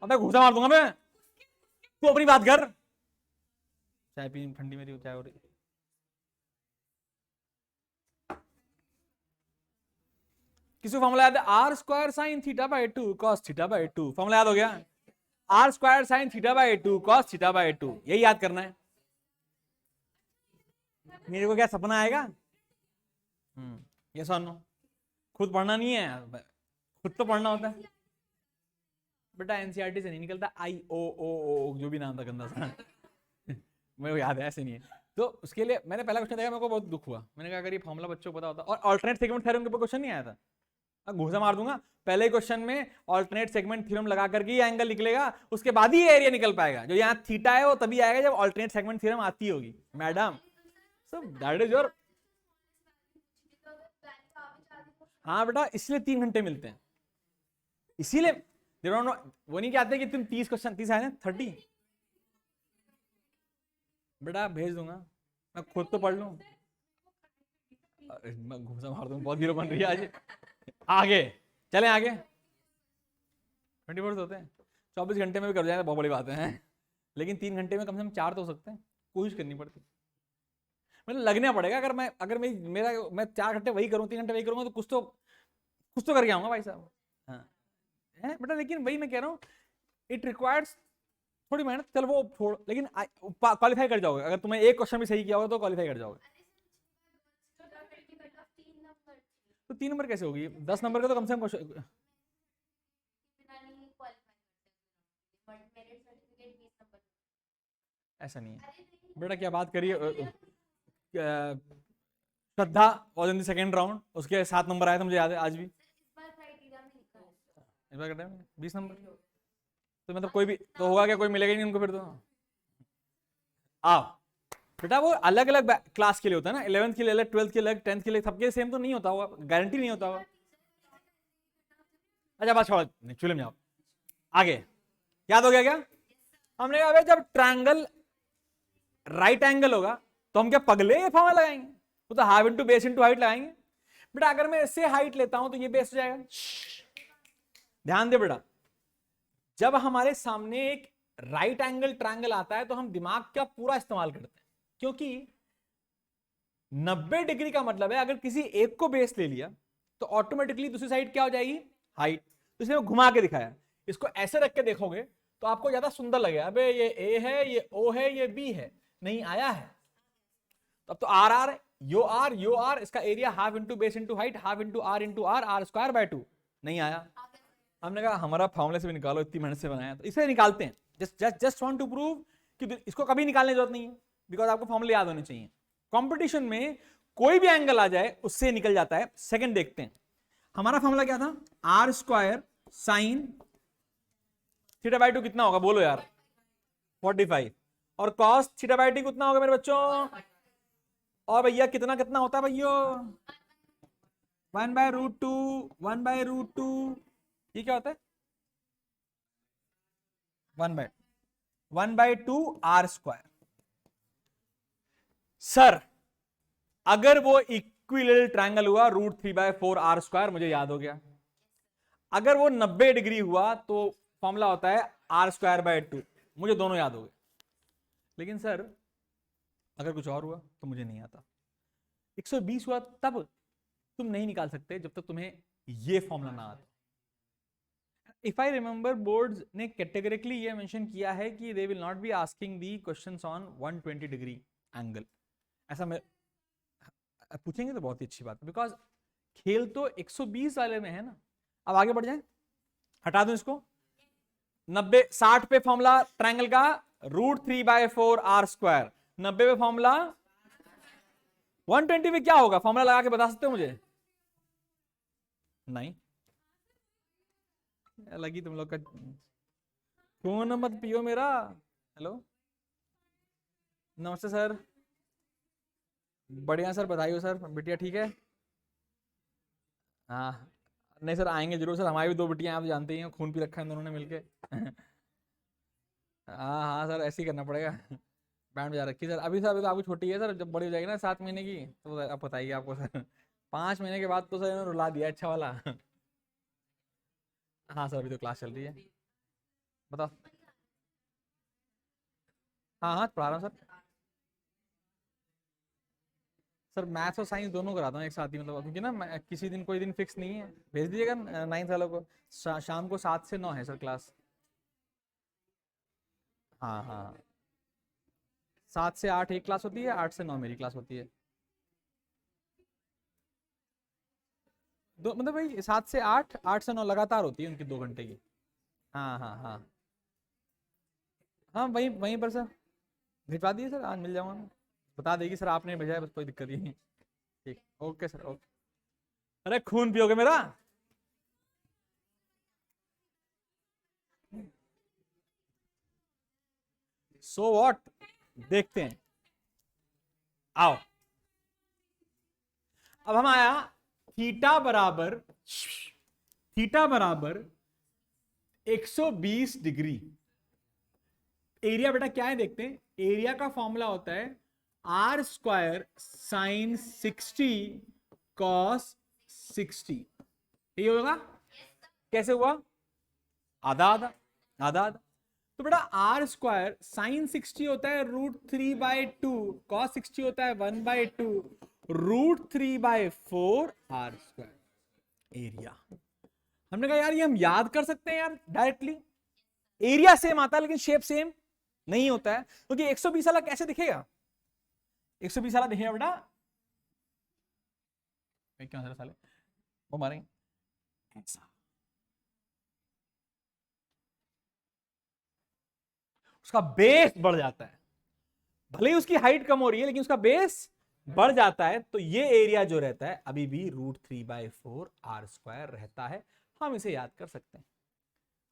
Speaker 1: अब मैं घूसा मार दूंगा मैं। तू अपनी बात कर। चाय पी, ठंडी मेरी चाय हो रही। किसी को फॉर्मूला याद है? R square sine theta by 2 cos theta by 2। Formula याद हो गया? R square sine theta by 2 cos theta by 2, यही याद करना है। मेरे को क्या सपना आएगा? ये सुनो, खुद पढ़ना नहीं है, खुद तो पढ़ना होता है बेटा। एनसीईआरटी से नहीं निकलता, आई ओ ओ ओ जो भी नाम था गंदा सा मेरे को याद है, ऐसे नहीं है। तो उसके लिए मैंने पहला क्वेश्चन देखा, मेरे को बहुत दुख हुआ। मैंने कहा अगर ये फॉर्मूला बच्चों को पता होता। और अल्टरनेट सेगमेंट थ्योरम के ऊपर क्वेश्चन नहीं आया था, घूसा मार दूंगा। पहले क्वेश्चन में अल्टरनेट सेगमेंट थ्योरम लगा करके ये एंगल निकलेगा, उसके बाद ही एरिया निकल पाएगा। जो यहाँ थीटा है वो तभी आएगा जब अल्टरनेट सेगमेंट थ्योरम आती होगी madam. So that is your. हाँ बेटा, इसलिए 3 घंटे मिलते हैं, इसीलिए वो नहीं कहते कि तुम 30 क्वेश्चन 30 आए ना 30। बेटा भेज दूंगा, मैं खुद तो पढ़ लूं। मैं घूसा मार दूंगा, बहुत हीरो बन रही है आज। आगे चलें, आगे 24 होते हैं, 24 घंटे में भी कर जाएंगे, बहुत बड़ी बात है। लेकिन 3 घंटे में कम से कम 4 तो हो सकते हैं, कोशिश करनी पड़ती। मतलब लगना पड़ेगा। अगर मैं 4 घंटे वही करूँ, 3 घंटे वही करूंगा, तो कुछ तो करके आऊंगा भाई साहब। हाँ है बेटा, लेकिन वही मैं कह रहा हूँ, इट रिक्वायर्स थोड़ी मेहनत, चल वो छोड़, लेकिन क्वालिफाई कर जाओगे। अगर तुम्हें एक क्वेश्चन भी सही किया होगा तो क्वालिफाई कर जाओगे। तो 3 नंबर कैसे होगी? 10 नंबर का तो कम से कम क्वेश्चन। ऐसा नहीं है बेटा, क्या बात करिए। Shraddha was in the second round, उसके 7 नंबर आए थे, मुझे याद है आज भी। इस बार 20 नंबर तो मतलब कोई भी तो होगा क्या? कोई मिलेगा ही नहीं उनको फिर तो। आओ बेटा, वो अलग अलग क्लास के लिए होता है ना, 11th के लिए अलग, 12th के अलग, 10th के लिए, सबके सेम तो नहीं होता होगा, गारंटी नहीं होता होगा। अच्छा बात छोड़, चुले में जाओ आगे। याद हो गया क्या? हमने कहा जब ट्रायंगल राइट एंगल होगा तो हम क्या पगले ये फॉर्मूला लगाएंगे? वो तो half into base into height लगाएंगे। बेटा अगर मैं इससे हाइट लेता हूं तो ये बेस हो जाएगा। ध्यान दे बेटा, जब हमारे सामने एक राइट एंगल ट्रायंगल आता है तो हम दिमाग का पूरा इस्तेमाल करते हैं, क्योंकि 90 डिग्री का मतलब है अगर किसी एक को बेस ले लिया तो ऑटोमेटिकली दूसरी साइड क्या हो जाएगी? हाइट। तो इसलिए मैं घुमा के दिखाया। इसको ऐसे रख के देखोगे तो आपको ज्यादा सुंदर लगेगा, अबे ये ए है, ये ओ है, ये बी है, नहीं आया है। तब तो आर आर यू आर, इसका area half into base into height, half into R R square by 2, नहीं आया। हमने कहा हमारा फॉर्मूले से भी निकालो, इतनी मेहनत से बनाया, तो इसे निकालते हैं। जस्ट वांट टू प्रूव कि इसको कभी निकालने की जरूरत नहीं है, बिकॉज आपको फॉर्मूले याद होने चाहिए। कंपटीशन में कोई भी एंगल आ जाए उससे निकल जाता है। सेकंड देखते हैं, हमारा फॉर्मूला क्या था? R square sine theta by 2 कितना होगा बोलो यार? 45। और कॉस थीटा बाई 2 कितना होगा मेरे बच्चों? और भैया कितना कितना होता है भैया? 1/√2, 1/√2। ये क्या होता है? 1/2 आर स्क्वायर। सर अगर वो इक्विलेटरल ट्रायंगल हुआ √3/4 आर स्क्वायर, मुझे याद हो गया। अगर वो 90 डिग्री हुआ तो फॉर्मूला होता है आर स्क्वायर बाय 2, मुझे दोनों याद हो गए। लेकिन सर अगर कुछ और हुआ तो मुझे नहीं आता। 120 हुआ तब तुम नहीं निकाल सकते जब तक तुम्हें ये फॉर्मूला ना आता। इफ आई रिमेंबर, बोर्ड्स ने कैटेगोरिकली ये मेंशन किया है कि they will not be asking the questions on 120 degree angle. ऐसा मैं पूछेंगे तो बहुत ही अच्छी बात है, बिकॉज खेल तो 120 वाले में है ना। अब आगे बढ़ जाए, हटा दूं इसको। 60 पे फॉर्मूला ट्रायंगल का √3/4 आर स्क्वायर, 90 पे फॉर्मूला, 120 पे क्या होगा? फॉर्मूला लगा के बता सकते हो मुझे? नहीं लगी तुम लोग का खून मत पियो मेरा। हेलो नमस्ते सर, बढ़िया सर, बधाई हो सर, बिटिया ठीक है? हाँ नहीं सर आएंगे जरूर सर, हमारी भी 2 बिटियां आप जानते ही हैं, खून पी रखा है दोनों ने मिलके। हाँ हाँ सर ऐसे ही करना पड़ेगा। बैंड बजा रखी सर अभी सर, अभी तो आपकी छोटी है सर, जब बड़ी हो जाएगी ना 7 महीने की तो आप बताइए आपको सर। 5 महीने के बाद तो सर इन्होंने रुला दिया अच्छा वाला। हाँ सर अभी तो क्लास चल रही है। बताओ। हाँ हाँ पढ़ा रहा हूँ सर। सर मैथ्स और साइंस दोनों कराता हूँ एक साथ ही, मतलब क्योंकि ना किसी दिन कोई दिन फिक्स नहीं है। भेज दीजिएगा 9th वालों को। शाम को 7 से 9 है सर क्लास। हाँ हाँ 7 से 8 एक क्लास होती है, 8 से 9 मेरी क्लास होती है। दो मतलब भाई 7 से 8, 8 से 9 लगातार होती है उनकी 2 घंटे की। हाँ हाँ हाँ हाँ वहीं वहीं पर सर भिजवा दिए सर, आज मिल जाऊंगा मैं। बता देगी सर आपने भेजा है, बस कोई दिक्कत ही नहीं। ठीक ओके सर ओके। अरे खून पियोगे मेरा? सो व्हाट, देखते हैं। आओ अब हम आया थीटा बराबर 120 डिग्री। एरिया बेटा क्या है देखते हैं। एरिया का फॉर्मूला होता है आर स्क्वायर साइन 60 कॉस 60। ये होगा कैसे हुआ? आधा आधा आधा आधा। तो बेटा आर स्क्वायर साइन 60 होता है √3/2, कॉस 60 होता है 1/2, √3/4 आर स्क्वायर एरिया। हमने कहा यार ये हम याद कर सकते हैं यार डायरेक्टली। एरिया सेम आता है लेकिन शेप सेम नहीं होता है, क्योंकि 120 वाला कैसे दिखेगा? 120 वाला दिखेगा बेटा क्यों साले वो मारेंगे ऐसा, उसका बेस बढ़ जाता है, भले ही उसकी हाइट कम हो रही है लेकिन उसका बेस बढ़ जाता है। तो ये एरिया जो रहता है अभी भी √3/4 r² रहता है। हम इसे याद कर सकते हैं,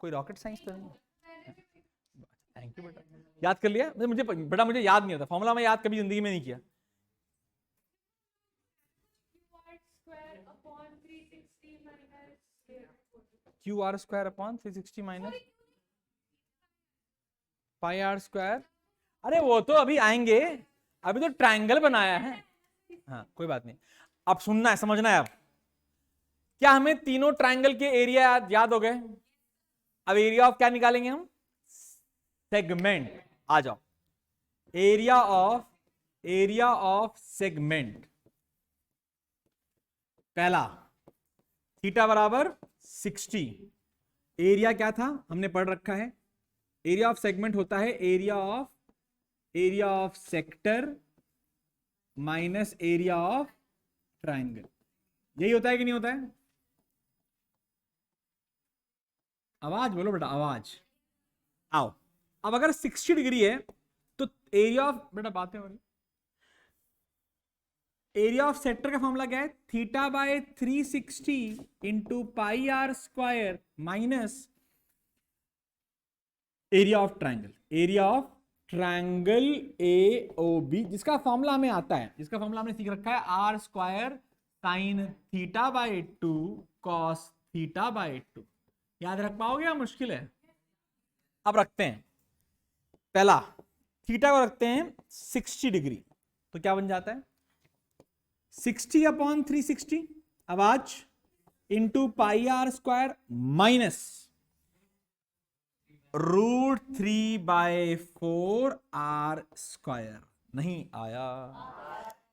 Speaker 1: कोई रॉकेट साइंस तो नहीं। थैंक यू बेटा, याद कर लिया। मुझे बेटा मुझे याद नहीं होता फॉर्मूला, मैं याद कभी जिंदगी में नहीं किया। QR² minus πr²। अरे वो तो अभी आएंगे, अभी तो ट्रायंगल बनाया है। हाँ कोई बात नहीं, अब सुनना है समझना है। अब क्या हमें तीनों ट्रायंगल के एरिया याद हो गए? अब एरिया ऑफ क्या निकालेंगे हम? सेगमेंट। आ जाओ, एरिया ऑफ सेगमेंट। पहला थीटा बराबर 60। एरिया क्या था हमने पढ़ रखा है, एरिया ऑफ सेगमेंट होता है area of sector minus area of triangle. यही होता है कि नहीं होता है? आवाज बोलो बेटा, आवाज आओ। अब अगर 60 डिग्री है तो एरिया ऑफ, बेटा बातें हो रही, एरिया ऑफ सेक्टर का फॉर्मूला क्या है? θ/360 into πr² minus area of triangle, area of triangle AOB, जिसका फॉर्मूला हमें आता है, जिसका फॉर्मूला हमने सीख रखा है r² sin θ/2 cos θ/2। याद रख पाओगे या मुश्किल है? अब रखते हैं, पहला थीटा को रखते हैं 60 डिग्री, तो क्या बन जाता है? 60/360 आवाज इंटू πr² माइनस √3/4 r²। नहीं आया,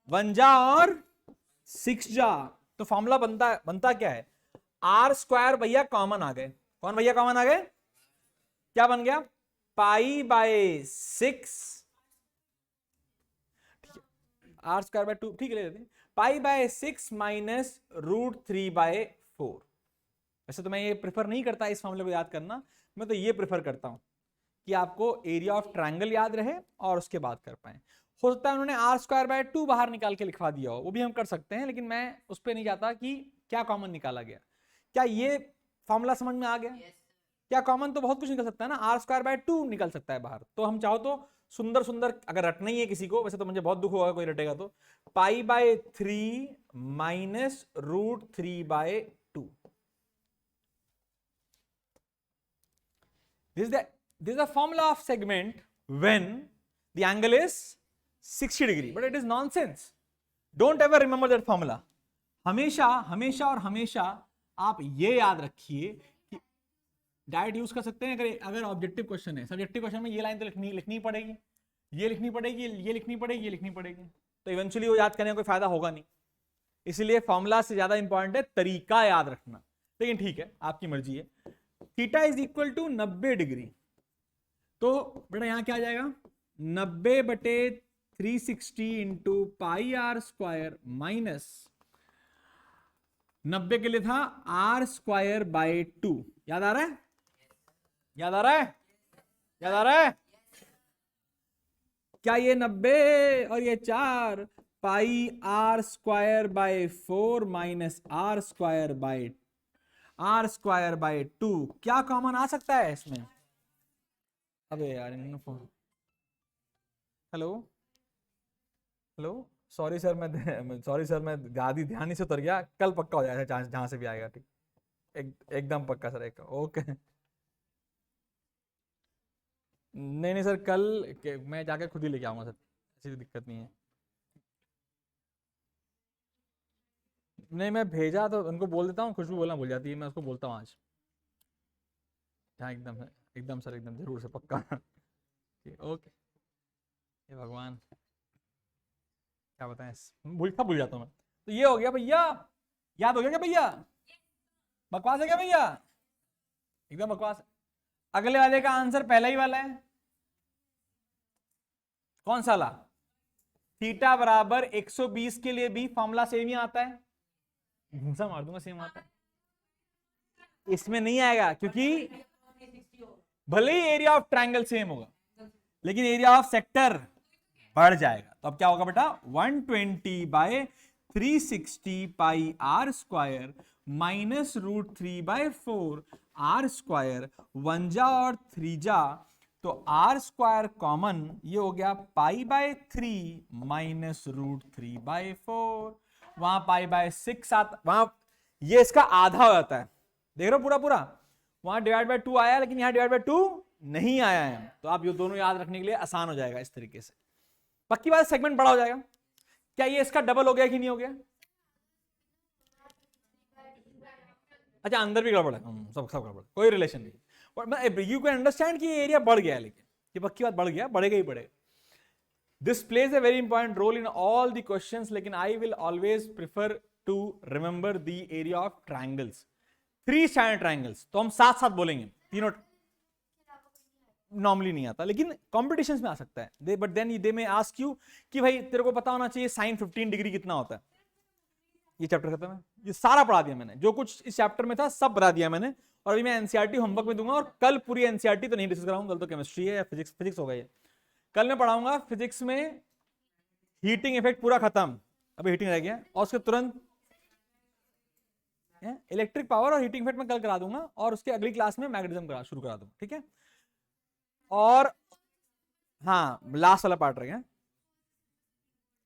Speaker 1: 1 जा और 6 जा, तो फॉर्मूला बनता क्या है? r² भैया कॉमन आ गए। कौन भैया कॉमन आ गए? क्या बन गया? π/6 r²/2, ठीक है ले लेते हैं, π/6 माइनस √3/4। वैसे तो मैं ये प्रेफर नहीं करता इस फॉर्मूले को याद करना, मैं तो ये प्रेफर करता हूं कि आपको एरिया ऑफ ट्रायंगल याद रहे और उसके बाद कर पाए। हो सकता है उन्होंने r²/2 बाहर निकाल के लिखवा दिया हो, वो भी हम कर सकते हैं, लेकिन मैं उस पर नहीं जाता कि क्या कॉमन निकाला गया। क्या ये फॉर्मूला समझ में आ गया? क्या कॉमन तो बहुत कुछ निकल सकता है ना, r²/2 निकल सकता है बाहर। तो हम चाहो तो सुंदर सुंदर अगर रटना ही है किसी को, वैसे तो मुझे बहुत दुख होगा कोई रटेगा तो, π/3 minus √3/2। This is the formula of segment when the angle is 60 degree, but it is nonsense. Don't ever remember that formula. हमेशा हमेशा और हमेशा आप ये याद रखिए कि डायरेक्ट यूज कर सकते हैं अगर ऑब्जेक्टिव क्वेश्चन है। सब्जेक्टिव क्वेश्चन में ये लाइन तो लिखनी पड़ेगी, ये लिखनी पड़ेगी, ये लिखनी पड़ेगी, ये लिखनी पड़ेगी, तो इवेंचुअली वो याद करने का कोई फायदा होगा नहीं। इसलिए फॉर्मूला से ज्यादा इंपॉर्टेंट है तरीका याद रखना। लेकिन ठीक है, आपकी मर्जी है। Theta is equal to 90 degree, तो बेटा यहां क्या आ जाएगा? 90/360 इंटू πr² माइनस 90 के लिए था r²/2। याद आ रहा है? याद आ रहा है? याद आ रहा है? क्या ये 90 और ये 4 πr²/4 माइनस r²/2 क्या कॉमन आ सकता है इसमें? अबे यार phone, hello hello, sorry sir मैं गादी ध्यान से उतर गया, कल पक्का हो जाएगा जहां से भी आएगा, ठीक? एकदम पक्का सर, एक ओके। नहीं सर, कल मैं जाके खुद ही लेके आऊंगा सर, ऐसी दिक्कत नहीं है। नहीं मैं भेजा तो उनको बोल देता हूँ, खुशबू बोलना भूल जाती है, मैं उसको बोलता हूँ आज। हाँ एकदम सर, एकदम जरूर से पक्का। ओके, ये भगवान क्या बताएं, भूल जाता हूँ मैं। तो ये हो गया भैया, याद हो गया क्या भैया? बकवास है क्या भैया? एकदम बकवास। अगले वाले का आंसर पहला ही वाला है, कौन सा वाला? थीटा बराबर 120 के लिए भी फॉर्मूला सेम ही आता है, घूसा मार दूंगा, सेम आता है। इसमें नहीं आएगा क्योंकि भले ही एरिया ऑफ ट्रायंगल सेम होगा लेकिन एरिया ऑफ सेक्टर बढ़ जाएगा। तो अब क्या होगा बेटा, 120/360 pi are square minus √3/4 are square, 1 जा और 3 जा, तो आर स्क्वायर कॉमन, ये हो गया π/3 माइनस √3/4, वहां π/6 आता, वहां ये इसका आधा हो जाता है, देख रहे हो पूरा पूरा, वहां /2 आया लेकिन यहां /2 नहीं आया है। तो आप ये दोनों याद रखने के लिए आसान हो जाएगा इस तरीके से। पक्की बात, सेगमेंट बड़ा हो जाएगा। क्या ये इसका डबल हो गया कि नहीं हो गया? अच्छा, अंदर भी गड़बड़ है, सब सब गड़बड़, कोई रिलेशन नहीं। यू कैन अंडरस्टैंड कि एरिया बढ़ गया, लेकिन ये पक्की बात बढ़ गया, बढ़ेगा ही बढ़ेगा। This plays a very important role in all the questions, लेकिन I will always prefer to remember the area of triangles, 3 standard triangles, तो हम साथ साथ बोलेंगे तीनों। नॉर्मली नहीं आता लेकिन कॉम्पिटिशंस में आ सकता है, बट देन दे में आस्क यू कि भाई तेरे को पता होना चाहिए साइन 15 डिग्री कितना होता है। ये चैप्टर खत्म है, ये सारा पढ़ा दिया मैंने, जो कुछ इस चैप्टर में था सब बता दिया मैंने। और अभी मैं एनसीईआरटी होमवर्क में दूंगा, और कल पूरी एनसीईआरटी तो नहीं डिस्कस कराऊंगा, कल तो केमिस्ट्री है या फिजिक्स, फिजिक्स होगा ये। कल मैं पढ़ाऊंगा फिजिक्स में हीटिंग इफेक्ट पूरा खत्म, अभी हीटिंग रह गया, और उसके तुरंत इलेक्ट्रिक पावर और हीटिंग इफेक्ट में कल करा दूंगा, और उसके अगली क्लास में मैग्नेटिज्म शुरू करा दूंगा, ठीक है। और हाँ, लास्ट वाला पार्ट रह गया,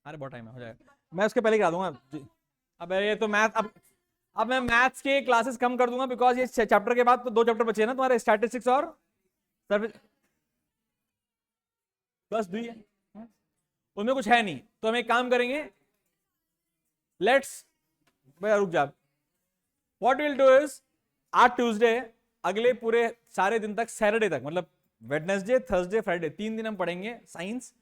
Speaker 1: अरे बहुत टाइम है, हो जाएगा, मैं उसके पहले करा दूंगा। अब ये तो मैथ, अब मैं मैथ्स के क्लासेस कम कर दूंगा, बिकॉज ये चैप्टर के बाद तो 2 चैप्टर बचे हैं ना तुम्हारे, स्टैटिस्टिक्स और सर्विस, बस 2 ही है, उनमें कुछ है नहीं। तो हम एक काम करेंगे, लेट्स, भैया रुक जा, व्हाट विल डू इज, आज ट्यूसडे, अगले पूरे सारे दिन तक, सैटरडे तक, मतलब वेडनेसडे, थर्सडे, फ्राइडे, 3 दिन हम पढ़ेंगे साइंस,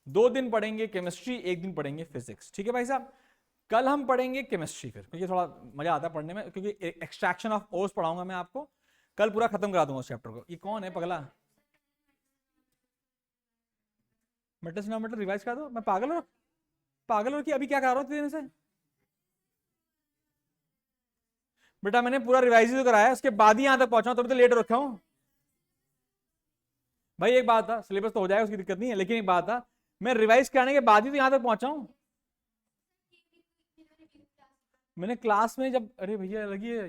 Speaker 1: 2 दिन पढ़ेंगे केमिस्ट्री, 1 दिन पढ़ेंगे फिजिक्स, ठीक है भाई साहब। कल हम पढ़ेंगे केमिस्ट्री फिर, क्योंकि थोड़ा मजा आता है पढ़ने में, क्योंकि एक्सट्रैक्शन ऑफ ओस पढ़ाऊंगा मैं आपको, कल पूरा खत्म करा दूंगा उस चैप्टर को। ये कौन है पगला, मेटल से मेटल रिवाइज करा दो, मैं पागल हूँ, पागल हो कि अभी क्या करा रहा हूँ दिन से? बेटा मैंने पूरा रिवाइज तो कराया, उसके बाद ही यहां तक पहुंचा हूं, तभी तो लेट रखा हूं भाई। एक बात था, सिलेबस तो हो जाएगा, उसकी दिक्कत नहीं है, लेकिन एक बात था, मैं रिवाइज कराने के बाद ही तो यहां तक पहुंचा हूं। मैंने क्लास में जब, अरे भैया लगी है,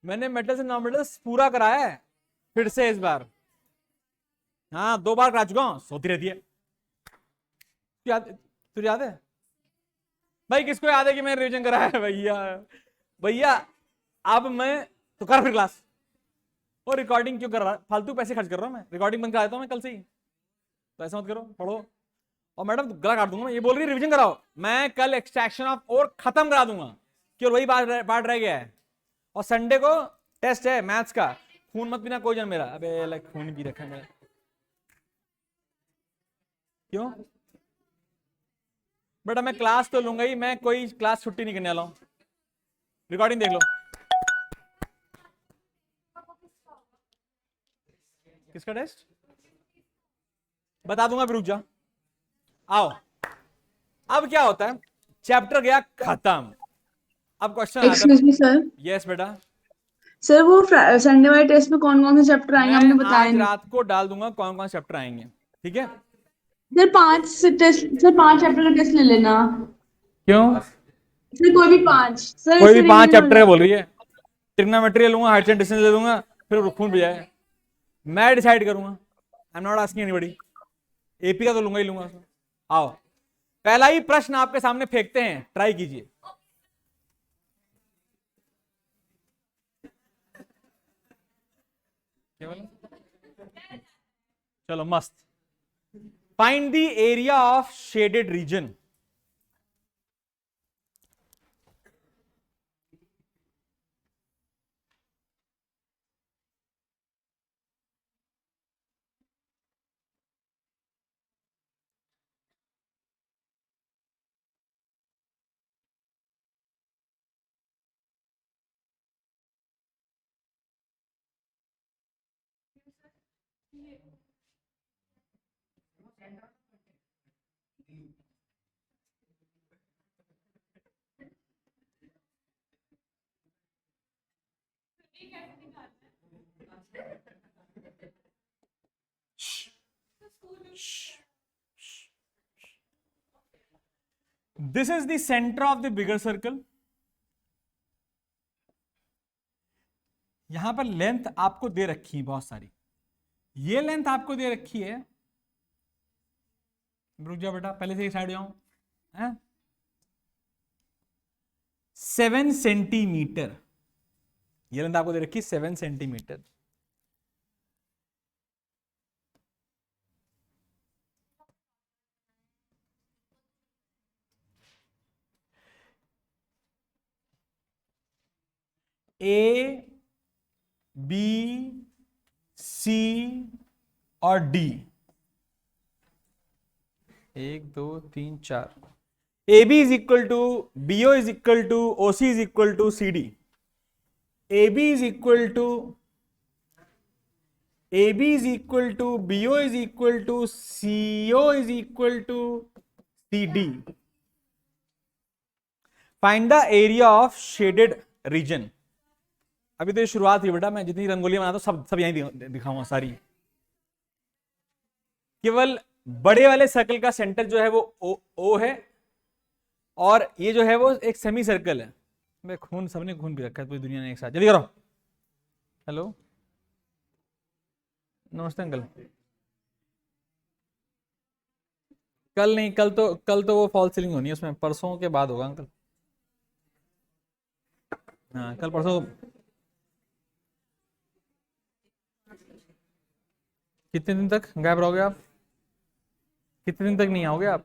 Speaker 1: मैंने मेटल्स एंड नॉन मेटल्स पूरा कराया है फिर से इस बार, हाँ 2 बार करा चुका हूं, सोती रहती है। याद, तुझे याद है भाई, किसको याद है कि मैंने रिवीजन कराया है भैया? भैया अब मैं तो कर फिर क्लास, और रिकॉर्डिंग क्यों कर रहा है, फालतू पैसे खर्च कर रहा हूं मैं, रिकॉर्डिंग बंद करा देता हूं मैं कल से ही, तो ऐसा मत करो, पढ़ो। और मैडम गला काट दूंगा मैं, ये बोल रही है रिवीजन कराओ, मैं कल एक्सट्रैक्शन ऑफ और खत्म करा दूंगा, केवल वही पार्ट रह गया है। और संडे को टेस्ट है मैथ्स का, खून मत पीना कोई जन मेरा, अबे लाइक खून पी रखा है मेरा, क्यों बेटा, मैं क्लास तो लूंगा ही, मैं कोई क्लास छुट्टी नहीं करने वाला हूं, रिकॉर्डिंग देख लो। किसका टेस्ट बता दूंगा, फिर रुक जा, आओ। अब क्या होता है, चैप्टर गया खत्म, अब क्वेश्चन आता है।
Speaker 2: Excuse me sir.
Speaker 1: यस बेटा,
Speaker 2: सर वो संडे वाले टेस्ट में कौन कौन से चैप्टर आएंगे
Speaker 1: मैं
Speaker 2: आपने बताया
Speaker 1: आज
Speaker 2: नहीं।
Speaker 1: रात को डाल दूंगा कौन कौन चैप्टर आएंगे, ठीक है।
Speaker 2: सर 5 चैप्टर का टेस्ट ले लेना।
Speaker 1: क्यों,
Speaker 2: सर कोई भी 5, सर
Speaker 1: कोई भी
Speaker 2: इससे
Speaker 1: 5
Speaker 2: रिवीजन हो
Speaker 1: चैप्टर का
Speaker 2: जाए।
Speaker 1: बोल रही है? ट्रिग्नोमेट्री ले लूंगा, हाइट एंड डिस्टेंस ले लूंगा, फिर खून भी जाएगा, मैं डिसाइड करूंगा, I am not asking anybody. AP का तो लूंगा ही लूंगा उसमें। आओ, पहला ही प्रश्न आपके सामने फेंकते हैं, ट्राई कीजिए। चलो मस्त, find the area of shaded reason. This is the centre of the bigger circle. यहां पर लेंथ आपको दे रखी है बहुत सारी. ये लेंथ आपको दे रखी है. रुक जाओ बेटा, पहले से एक साइड जाऊं. 7 सेंटीमीटर. ये लेंथ आपको दे रखी है 7 सेंटीमीटर. ए, बी, सी और D. 1 2 3 4. A B is equal to BO is equal to OC is equal to C D. A B is equal to BO is equal to CO is equal to C D. Find the area of shaded region. अभी तो ये शुरुआत हुई बेटा, मैं जितनी रंगोलियां बनाता हूं सब यहीं दिखाऊंगा सारी. केवल बड़े वाले सर्कल का सेंटर जो है वो ओ है, और ये जो है वो एक सेमी सर्कल है. मैं खून, सबने खून पी रखा है पूरी दुनिया ने एक साथ. जल्दी करो. हेलो, नमस्ते अंकल. कल नहीं, कल तो वो फॉल सीलिंग होनी है, उसमें परसों के बाद होगा अंकल. हाँ, कल परसों. कितने दिन तक गायब रहोगे आप? कितने दिन तक नहीं आओगे आप?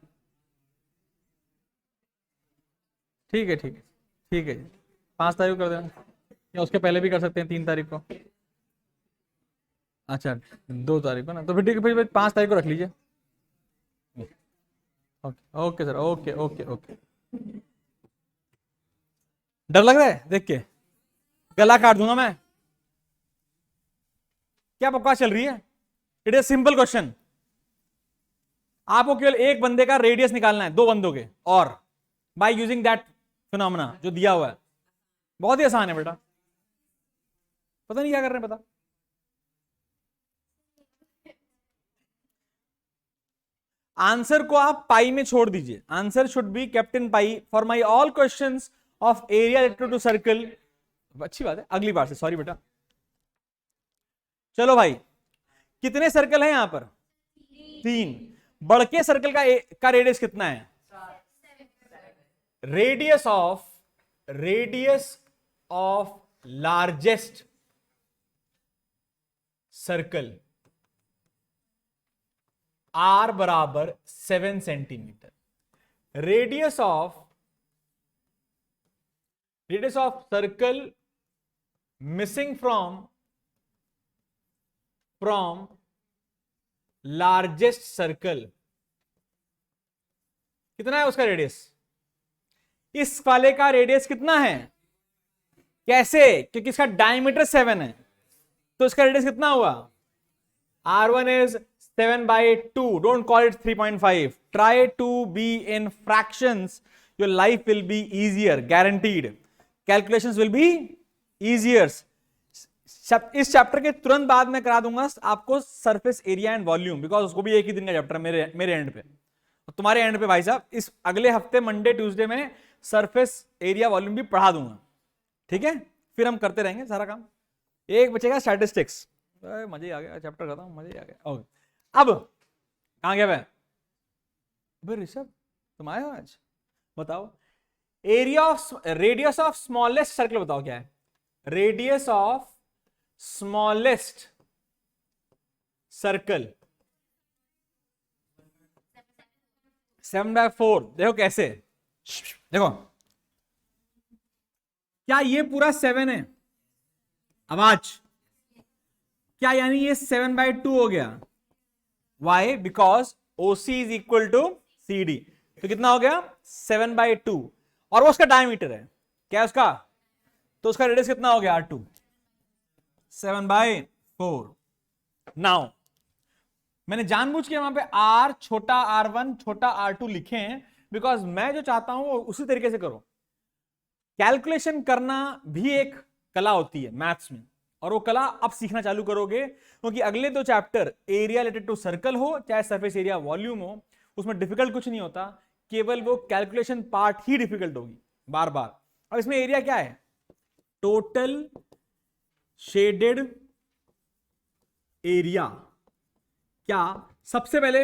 Speaker 1: ठीक है, ठीक है, ठीक है. 5 तारीख को कर देना, या उसके पहले भी कर सकते हैं, 3 तारीख को. अच्छा, 2 तारीख को ना, तो फिर ठीक है, फिर 5 तारीख को रख लीजिए. Okay okay sir, okay okay okay. डर लग रहा है देख के? गला काट दूंगा मैं. क्या बकवास चल रही है? It is simple question. आपको केवल एक बंदे का रेडियस निकालना है, 2 बंदों के, और बाय यूजिंग दैट फिनोमेना जो दिया हुआ है. बहुत ही आसान है बेटा. पता नहीं क्या कर रहे हैं, पता. आंसर को आप पाई में छोड़ दीजिए. Answer should be kept in pi for my all questions of area related to circle. अच्छी बात है, अगली बार से. सॉरी बेटा. चलो भाई, कितने सर्कल हैं यहां पर? 3. बड़के सर्कल का रेडियस कितना है? Radius of largest circle R बराबर 7 centimetre. Radius of circle missing from largest circle कितना है? उसका रेडियस, इस वाले का रेडियस कितना है? कैसे? क्योंकि इसका डायमीटर 7 है, तो इसका रेडियस कितना हुआ? R1 is 7/2. Don't call it 3.5. Try to be in fractions. Your life will be easier, guaranteed. Calculations will be easier. इस चैप्टर के तुरंत बाद मैं करा दूंगा आपको surface area and volume, because उसको भी एक ही दिन का चैप्टर मेरे एंड पे. तुम्हारे एंड पे भाई साहब इस अगले हफ्ते मंडे ट्यूसडे में सरफेस एरिया वॉल्यूम भी पढ़ा दूंगा. ठीक है, फिर हम करते रहेंगे सारा काम. एक बचेगा स्टैटिस्टिक्स. मजे आ गया, चैप्टर खत्म, मजे आ गया. ओके, अब कहां गया मैं? ऋषभ तुम आए हो आज? बताओ. रेडियस ऑफ स्मॉलेस्ट सर्कल बताओ क्या है? Radius of smallest circle 7/4. देखो कैसे, देखो क्या ये पूरा 7 है? आवाज क्या, यानी ये 7/2 हो गया? Why? Because OC is equal to CD. तो कितना हो गया? 7/2. और वो उसका डायमीटर है. क्या है उसका? तो उसका रेडियस कितना हो गया? R2. 7/4. नाउ मैंने जानबूझ के वहां पे आर छोटा r1 छोटा r2 लिखे हैं, बिकॉज मैं जो चाहता हूं वो उसी तरीके से करो। कैलकुलेशन करना भी एक कला होती है मैथ्स में, और वो कला अब सीखना चालू करोगे, क्योंकि अगले 2 chapter area related to circle हो चाहे सरफेस एरिया वॉल्यूम हो, उसमें डिफिकल्ट कुछ नहीं होता, केवल वो कैलकुलेशन पार्ट ही डिफिकल्ट होगी बार बार। अब इसमें एरिया क्या है? Total shaded area. क्या? सबसे पहले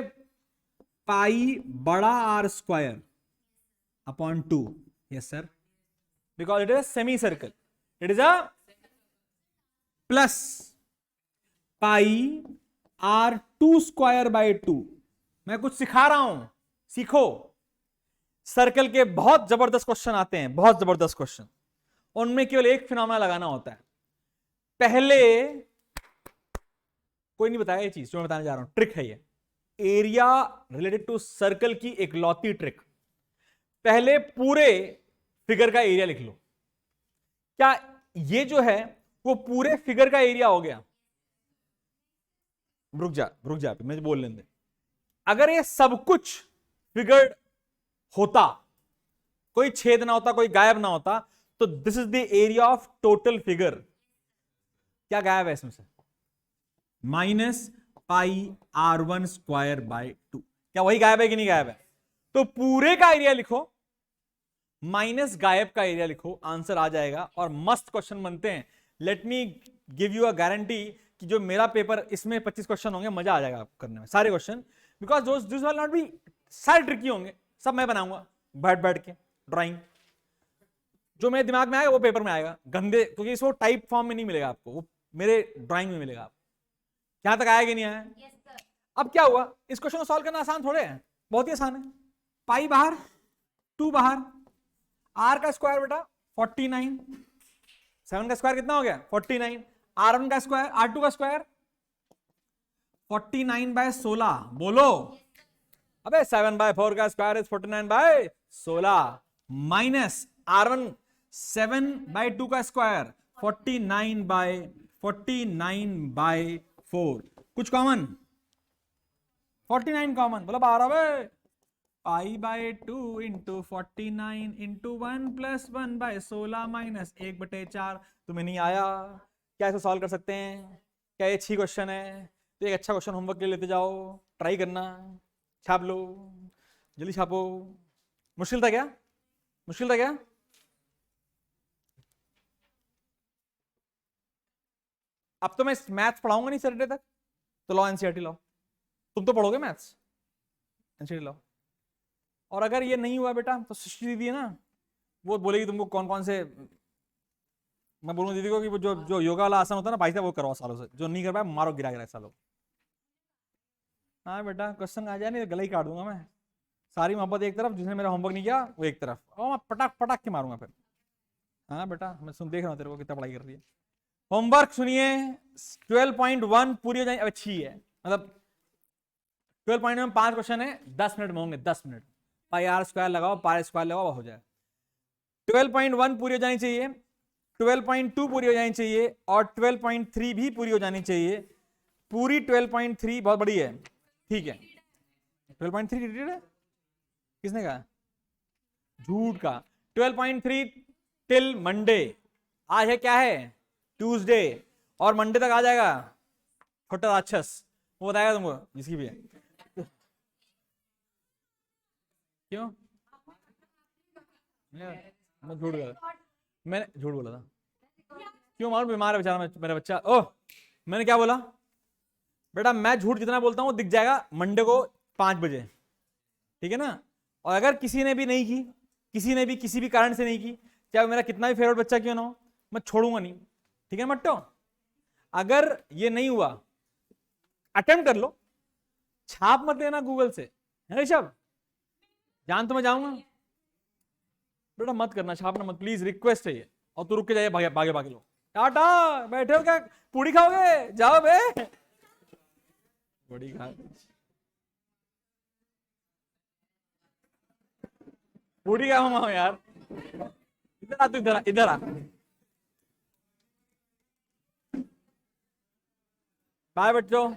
Speaker 1: पाई बड़ा R square upon 2। Yes sir, because it is semi circle, it is a plus pi r2 square by 2। मैं कुछ सिखा रहा हूं, सीखो। सर्कल के बहुत जबरदस्त क्वेश्चन आते हैं, बहुत जबरदस्त क्वेश्चन, उनमें केवल एक फिनोमेना लगाना होता है। पहले कोई नहीं बताया ये चीज जो मैं बताने जा रहा हूं, ट्रिक है ये, एरिया रिलेटेड टू सर्कल की एक लौती ट्रिक। पहले पूरे फिगर का एरिया लिख लो। क्या ये जो है वो पूरे फिगर का एरिया हो गया? रुक जा मुझे बोल लेने दे। अगर ये सब कुछ फिगर होता, कोई छेद ना होता, कोई गायब ना होता, तो this is the area of total figure. क्या गायब है इसमें से? Minus pi r1 square by 2। क्या वही गायब है कि नहीं गायब है? तो पूरे का एरिया लिखो माइनस गायब का एरिया लिखो, आंसर आ जाएगा और मस्त क्वेश्चन बनते हैं। Let me give you a guarantee कि जो मेरा पेपर, इसमें 25 क्वेश्चन होंगे, मजा आ जाएगा आपको करने में सारे question, because this will not be, सारे ट्रिकी होंगे, सब मैं बनाऊंगा बैठ बैठ के ड्राइंग। जो मेरे दिमाग में आएगा वो पेपर में आएगा, गंदे, क्योंकि इसको टाइप फॉर्म में नहीं मिलेगा आपको, वो मेरे ड्राइंग में मिलेगा आपको। यहां तक आया कि नहीं आया? अब क्या हुआ, इस क्वेश्चन को सॉल्व करना आसान थोड़े है, बहुत ही आसान है। पाई बाहर, 2 बाहर, आर का स्क्वायर बेटा 49, 7 का स्क्वायर कितना हो गया? 49, r1 का स्क्वायर, r2 का स्क्वायर 49 बाय 16। बोलो अबे 7 बाय 4 का square is 49 by 16, minus r1 7 by 2 का स्क्वायर 49 बाय 4। कुछ कॉमन? 49 कॉमन, बोला 12 बे। Pi by 2 into 49 into 1 plus 1 by 16 minus 1/4। तुम्हें नहीं आया? क्या इसको सॉल्व कर सकते हैं? क्या ये अच्छी क्वेश्चन है? तो एक अच्छा क्वेश्चन होमवर्क के लिए लेते जाओ, ट्राई करना, छाप लो, जल्दी छापो। मुश्किल था क्या? मुश्किल था क्या? अब तो मैं मैथ्स पढ़ाऊंगा नहीं सैटरडे तक, तो लो एनसीईआरटी लो। तुम तो पढ़ोगे मैथ्स, एनसीईआरटी लो। और अगर ये नहीं हुआ बेटा, तो सृष्टि दीदी है ना, वो बोलेगी तुमको कौन कौन से, मैं बोलूंगा दीदी को कि वो जो योगा वाला आसन होता है ना भाई साहब, वो करवाओ सालों से, जो नहीं कर पाया मारो गिरा गिरा सालों। हाँ बेटा, क्वेश्चन आ जाए नहीं गला ही काट दूंगा मैं। सारी मोहब्बत एक तरफ, जिसने मेरा होमवर्क नहीं किया वो एक तरफ, और मैं पटाख पटाख के मारूंगा फिर। हाँ बेटा, मैं देख रहा हूँ तेरे को कितना पढ़ाई कर रही है। होमवर्क सुनिए, 12.1 पूरी हो जाए, अच्छी है, मतलब 12 में 5 क्वेश्चन है, 10 मिनट में होंगे, 10 मिनट। पाई आर स्क्वायर लगाओ, पाई स्क्वायर लगाओ, हो जाए। 12.1 पूरी हो जानी चाहिए, 12.2 पूरी हो जानी चाहिए, और 12.3 भी पूरी हो जानी चाहिए। पूरी 12.3 बहुत बड़ी है, ठीक है। 12.3 डिटेड है, किसने कहा? झूठ का। 12.3 टिल मंडे। आज है क्या है? ट्यूसडे, और मंडे तक आ जाएगा छोटा राक्षस, वो बताएगा तुमको जिसकी भी है। क्यों? मैं झूठ बोला, मैंने झूठ बोला था। क्यों मालूम? बीमार है बेचारा मेरा बच्चा। ओह, मैंने क्या बोला बेटा? मैं झूठ जितना बोलता हूँ दिख जाएगा मंडे को 5 बजे, ठीक है ना। और अगर किसी ने भी नहीं की, किसी ने भी किसी भी कारण से नहीं की, चाहे मेरा कितना भी फेवरेट बच्चा क्यों ना हो, मैं छोड़ूंगा नहीं, ठीक है मट्टो। अगर ये नहीं हुआ, अटेम्प्ट कर लो, छाप मत लेना गूगल से, है ऋषभ? जान तो मैं जाऊंगा बेटा, मत करना, छापना मत प्लीज, रिक्वेस्ट है ये। और तू रुक के जाइए, भागे भागे भागे लो, टाटा, बैठे हो क्या? पूड़ी खाओगे? जाओ बे, पूड़ी खा, पूड़ी खाऊंगा यार। इधर आ, तू इधर आ, इधर आ। बाय बच्चों।